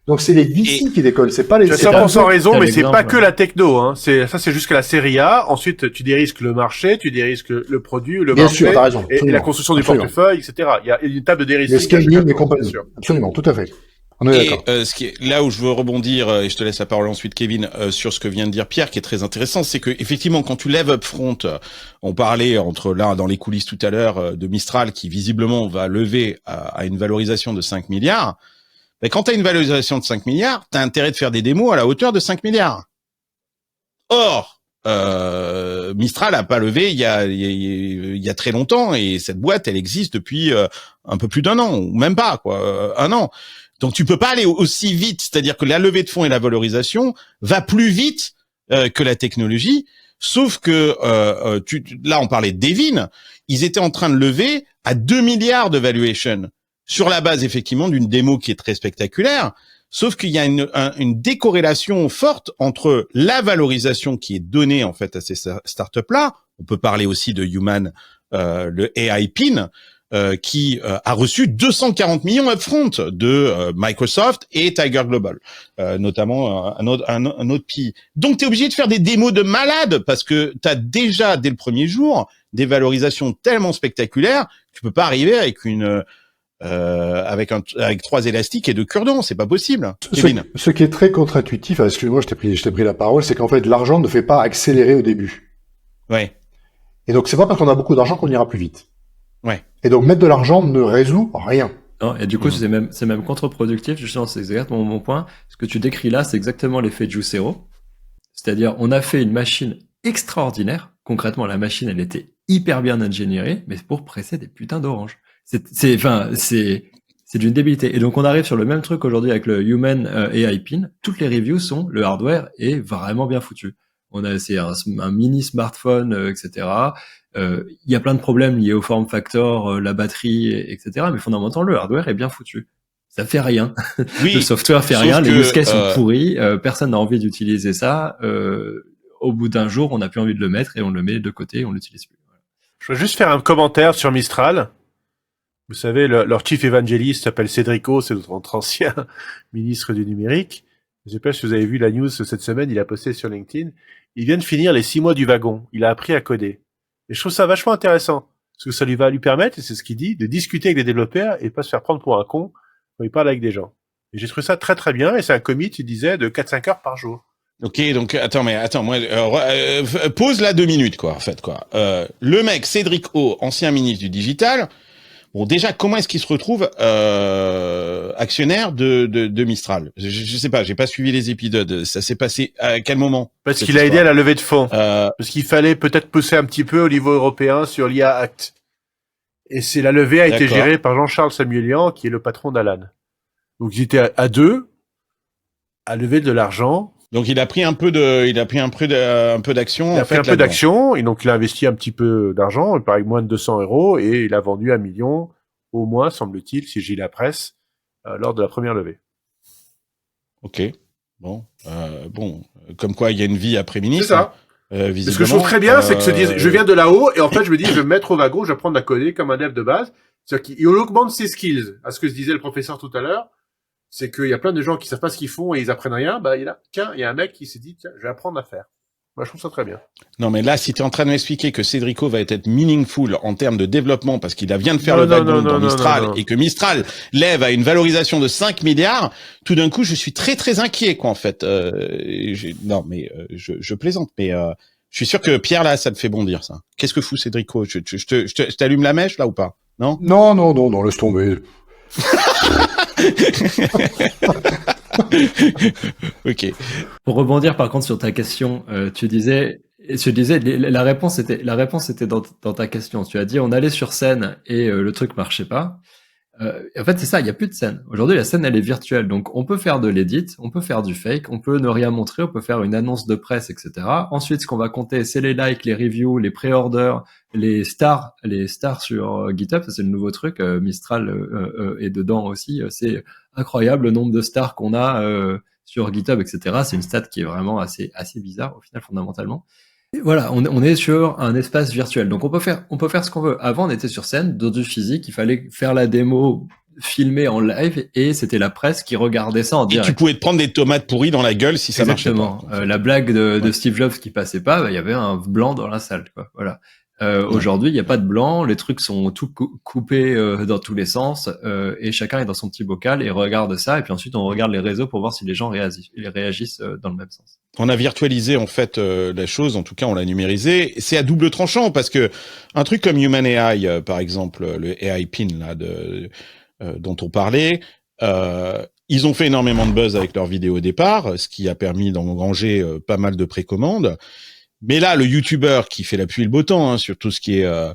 Donc, c'est les VC qui décollent, c'est pas les... Tu as 100% raison, mais c'est pas que la techno, hein. C'est jusqu'à la série A. Ensuite, tu dérisques le marché, tu dérisques le produit, le Bien marché. sûr, t'as raison, et la construction du portefeuille, etc. Il y a une table de dérisking. Le scaling et compagnie. Absolument, tout à fait. On est d'accord. Ce qui est, là où je veux rebondir, et je te laisse la parole ensuite, Kevin, sur ce que vient de dire Pierre, qui est très intéressant, c'est que effectivement, quand tu lèves upfront, on parlait dans les coulisses tout à l'heure de Mistral, qui visiblement va lever à une valorisation de 5 milliards. Mais quand tu as une valorisation de 5 milliards, tu as intérêt de faire des démos à la hauteur de 5 milliards. Or, Mistral a pas levé il y a très longtemps, et cette boîte, elle existe depuis un peu plus d'1 an, ou même pas, quoi, 1 an. Donc tu peux pas aller aussi vite, c'est-à-dire que la levée de fonds et la valorisation va plus vite que la technologie, sauf que là on parlait de Devin, ils étaient en train de lever à 2 milliards de valuation sur la base effectivement d'une démo qui est très spectaculaire, sauf qu'il y a une décorrélation forte entre la valorisation qui est donnée en fait à ces startups-là. On peut parler aussi de Human, le AI Pin, qui a reçu 240 millions upfront de Microsoft et Tiger Global, notamment un autre PI. Donc tu es obligé de faire des démos de malade parce que tu as déjà dès le premier jour des valorisations tellement spectaculaires, tu peux pas arriver avec avec 3 élastiques et 2 cure-dents, c'est pas possible. Ce qui est très contre-intuitif, excuse-moi, je t'ai pris la parole, c'est qu'en fait l'argent ne fait pas accélérer au début. Ouais. Et donc c'est pas parce qu'on a beaucoup d'argent qu'on ira plus vite. Ouais. Et donc mettre de l'argent ne résout rien. Non, et du coup, c'est même contre-productif, justement, c'est exactement mon point. Ce que tu décris là, c'est exactement l'effet Juicero. C'est-à-dire, on a fait une machine extraordinaire. Concrètement, la machine, elle était hyper bien ingénierée, mais pour presser des putains d'oranges. C'est d'une débilité. Et donc, on arrive sur le même truc aujourd'hui avec le Human AI Pin. Toutes les reviews sont, le hardware est vraiment bien foutu. C'est un mini smartphone, etc. Il y a plein de problèmes liés au form factor, la batterie, etc. Mais fondamentalement, le hardware est bien foutu. Ça fait rien. Oui, le software fait rien. Les use cases sont pourris. Personne n'a envie d'utiliser ça. Au bout d'un jour, on n'a plus envie de le mettre et on le met de côté et on l'utilise plus. Voilà. Je veux juste faire un commentaire sur Mistral. Vous savez, leur chief évangéliste s'appelle Cédrico, c'est notre ancien ministre du numérique. Je sais pas si vous avez vu la news cette semaine, il a posté sur LinkedIn. Il vient de finir les 6 mois du wagon. Il a appris à coder. Et je trouve ça vachement intéressant. Parce que ça lui va lui permettre, et c'est ce qu'il dit, de discuter avec des développeurs et pas se faire prendre pour un con quand il parle avec des gens. Et j'ai trouvé ça très très bien, et c'est un commit, il disait, de 4-5 heures par jour. Ok, donc attends, moi, pause là 2 minutes, quoi, en fait, quoi. Le mec, Cédric O, ancien ministre du digital, bon, déjà, comment est-ce qu'il se retrouve actionnaire de Mistral? Je sais pas, j'ai pas suivi les épisodes. Ça s'est passé à quel moment? Parce qu'il a aidé à la levée de fonds. Parce qu'il fallait peut-être pousser un petit peu au niveau européen sur l'IA Act. Et la levée a été gérée par Jean-Charles Samuelian, qui est le patron d'Alan. Donc ils étaient à 2 à lever de l'argent. Donc il a pris un peu d'action. Il a pris un peu d'action, et donc il a investi un petit peu d'argent, il paraît moins de 200 €, et il a vendu 1 million, au moins, semble-t-il, si j'ai la presse, lors de la première levée. Ok. Bon, comme quoi il y a une vie après ministre. C'est ça. Ce que je trouve très bien, c'est que se disent, je viens de là-haut, et en fait je me dis, je vais me mettre au wagon, je vais apprendre à coder comme un dev de base. C'est-à-dire qu'il augmente ses skills, à ce que se disait le professeur tout à l'heure. C'est qu'il y a plein de gens qui savent pas ce qu'ils font et ils apprennent rien. Bah, il y a un mec qui s'est dit, tiens, je vais apprendre à faire. Moi, je trouve ça très bien. Non, mais là, si tu es en train de m'expliquer que Cédrico va être meaningful en termes de développement parce qu'il vient de faire le wagon dans Mistral et que Mistral lève à une valorisation de 5 milliards, tout d'un coup, je suis très, très inquiet, quoi, en fait. Je plaisante, mais je suis sûr que Pierre, là, ça te fait bondir, ça. Qu'est-ce que fout Cédrico? Je t'allume la mèche, là, ou pas? Non, non, laisse tomber. Ok. Pour rebondir par contre sur ta question, tu disais la réponse était dans ta question. Tu as dit on allait sur scène et le truc marchait pas. En fait, c'est ça, il n'y a plus de scène. Aujourd'hui, la scène, elle est virtuelle. Donc, on peut faire de l'edit, on peut faire du fake, on peut ne rien montrer, on peut faire une annonce de presse, etc. Ensuite, ce qu'on va compter, c'est les likes, les reviews, les pré-orders, les stars sur GitHub. Ça, c'est le nouveau truc. Mistral est dedans aussi. C'est incroyable le nombre de stars qu'on a sur GitHub, etc. C'est une stat qui est vraiment assez bizarre, au final, fondamentalement. Et voilà, on est sur un espace virtuel. Donc on peut faire ce qu'on veut. Avant, on était sur scène, dans du physique, il fallait faire la démo filmée en live et c'était la presse qui regardait ça en direct. Et tu pouvais te prendre des tomates pourries dans la gueule si ça marchait pas. La blague de Steve Jobs qui passait pas, il y avait un blanc dans la salle, quoi. Voilà. Aujourd'hui, il n'y a pas de blanc, les trucs sont tout coupés dans tous les sens et chacun est dans son petit bocal et regarde ça et puis ensuite on regarde les réseaux pour voir si les gens réagissent dans le même sens. On a virtualisé en fait la chose, en tout cas on l'a numérisé. C'est à double tranchant parce que un truc comme Human AI, par exemple, le AI Pin là dont on parlait, ils ont fait énormément de buzz avec leur vidéo au départ, ce qui a permis d'engranger pas mal de précommandes. Mais là, le YouTuber qui fait la pluie et le beau temps sur tout ce qui est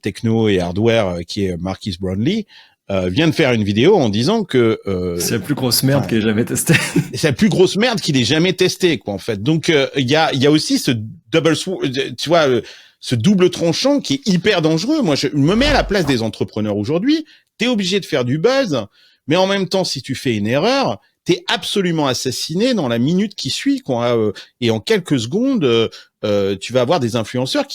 techno et hardware, qui est Marcus Brownlee, vient de faire une vidéo en disant que c'est la plus grosse merde qu'il ait jamais testée. C'est la plus grosse merde qu'il ait jamais testée, quoi, en fait. Donc il y a aussi ce ce double tranchant qui est hyper dangereux. Moi, je me mets à la place des entrepreneurs aujourd'hui. T'es obligé de faire du buzz, mais en même temps, si tu fais une erreur, t'es absolument assassiné dans la minute qui suit, quoi. Et en quelques secondes, tu vas avoir des influenceurs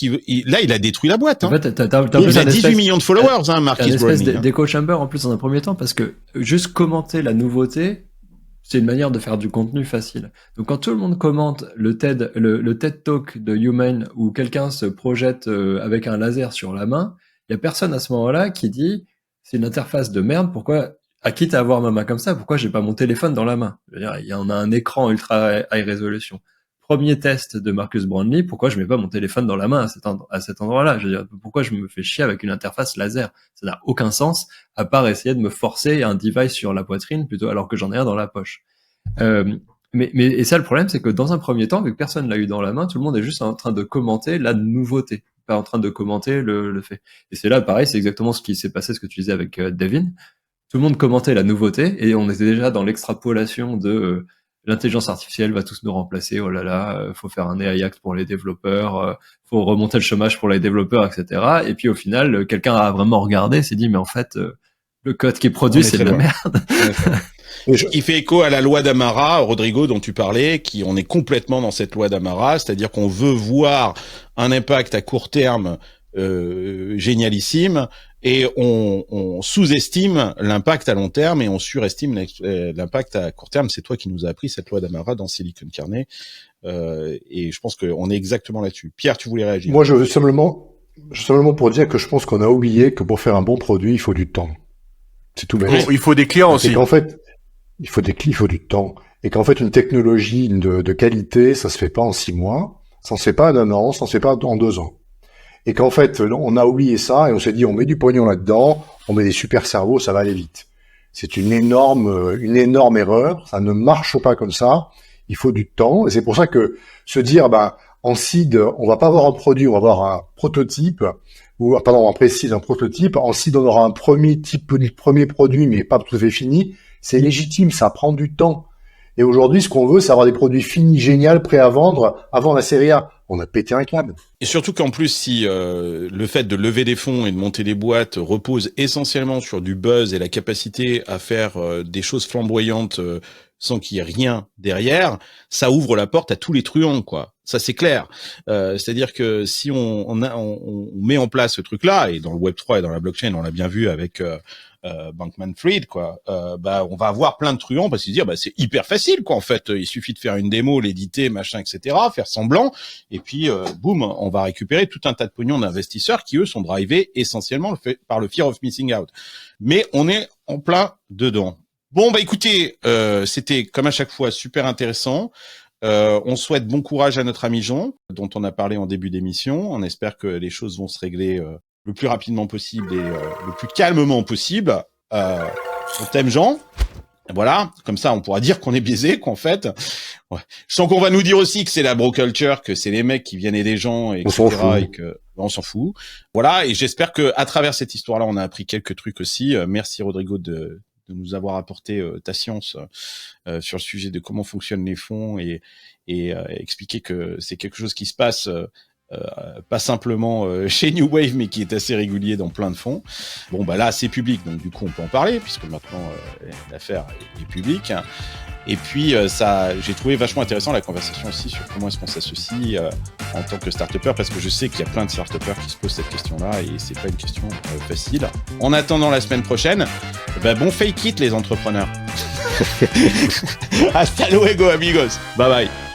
là, il a détruit la boîte. En fait, il a 18 millions de followers, Marcus Brownlee. Une espèce d'écho chamber en plus dans un premier temps, parce que juste commenter la nouveauté, c'est une manière de faire du contenu facile. Donc quand tout le monde commente le TED Talk de Human où quelqu'un se projette avec un laser sur la main, il y a personne à ce moment-là qui dit c'est une interface de merde, pourquoi quitte à avoir ma main comme ça, pourquoi j'ai pas mon téléphone dans la main? Je veux dire, il y en a un écran ultra high résolution. Premier test de Marcus Brownlee, pourquoi je mets pas mon téléphone dans la main à cet endroit-là? Je veux dire, pourquoi je me fais chier avec une interface laser? Ça n'a aucun sens, à part essayer de me forcer un device sur la poitrine plutôt, alors que j'en ai un dans la poche. Et ça, le problème, c'est que dans un premier temps, vu que personne l'a eu dans la main, tout le monde est juste en train de commenter la nouveauté, pas en train de commenter le fait. Et c'est là, pareil, c'est exactement ce qui s'est passé, ce que tu disais avec Devin. Tout le monde commentait la nouveauté et on était déjà dans l'extrapolation de l'intelligence artificielle va tous nous remplacer, oh là là, faut faire un AI Act pour les développeurs, faut remonter le chômage pour les développeurs, etc. Et puis au final, quelqu'un a vraiment regardé, s'est dit mais en fait, le code qui est produit, c'est de la merde. Il fait écho à la loi d'Amara, Rodrigo, dont tu parlais, on est complètement dans cette loi d'Amara, c'est-à-dire qu'on veut voir un impact à court terme génialissime, et on sous-estime l'impact à long terme et on surestime l'impact à court terme. C'est toi qui nous as appris cette loi d'Amara dans Silicon Carnet, et je pense qu'on est exactement là-dessus. Pierre, tu voulais réagir? Moi, je veux simplement pour dire que je pense qu'on a oublié que pour faire un bon produit, il faut du temps. C'est tout bête. Il faut des clients aussi. Et qu'en fait, il faut du temps. Et qu'en fait, une technologie de qualité, ça se fait pas en 6 mois, ça se fait pas en 1 an, ça se fait pas en 2 ans. Et qu'en fait, on a oublié ça et on s'est dit, on met du pognon là-dedans, on met des super cerveaux, ça va aller vite. C'est une énorme erreur. Ça ne marche pas comme ça. Il faut du temps. Et c'est pour ça que se dire, en seed, on va pas avoir un produit, on va avoir un prototype, en pré-seed, un prototype. En seed, on aura un premier produit, mais pas tout à fait fini. C'est légitime, ça prend du temps. Et aujourd'hui, ce qu'on veut, c'est avoir des produits finis, géniaux, prêts à vendre avant la série A. On a pété un câble. Et surtout qu'en plus, si le fait de lever des fonds et de monter des boîtes repose essentiellement sur du buzz et la capacité à faire des choses flamboyantes sans qu'il y ait rien derrière, ça ouvre la porte à tous les truands, quoi. Ça, c'est clair. C'est-à-dire que si on met en place ce truc-là, et dans le Web3 et dans la blockchain, on l'a bien vu avec Bankman-Fried, quoi, on va avoir plein de truands parce qu'ils disent, c'est hyper facile, quoi, en fait. Il suffit de faire une démo, l'éditer, machin, etc., faire semblant, et puis, boum, on va récupérer tout un tas de pognon d'investisseurs qui, eux, sont drivés essentiellement par le fear of missing out. Mais on est en plein dedans. Bon, écoutez, c'était, comme à chaque fois, super intéressant. On souhaite bon courage à notre ami Jean, dont on a parlé en début d'émission. On espère que les choses vont se régler le plus rapidement possible et le plus calmement possible. On t'aime, Jean. Voilà, comme ça on pourra dire qu'on est biaisé, qu'en fait. Ouais. Je sens qu'on va nous dire aussi que c'est la bro culture, que c'est les mecs qui viennent aider les gens, etc. Et que on s'en fout. Voilà, et j'espère que à travers cette histoire-là, on a appris quelques trucs aussi. Merci Rodrigo de nous avoir apporté ta science sur le sujet de comment fonctionnent les fonds et expliquer que c'est quelque chose qui se passe pas simplement chez New Wave, mais qui est assez régulier dans plein de fonds. Bon, bah là, c'est public, donc du coup, on peut en parler, puisque maintenant, l'affaire est publique. Et puis, j'ai trouvé vachement intéressant la conversation aussi sur comment est-ce qu'on s'associe en tant que start-upper, parce que je sais qu'il y a plein de start-uppers qui se posent cette question-là, et c'est pas une question facile. En attendant la semaine prochaine, bon fake it, les entrepreneurs. Hasta luego, amigos. Bye bye.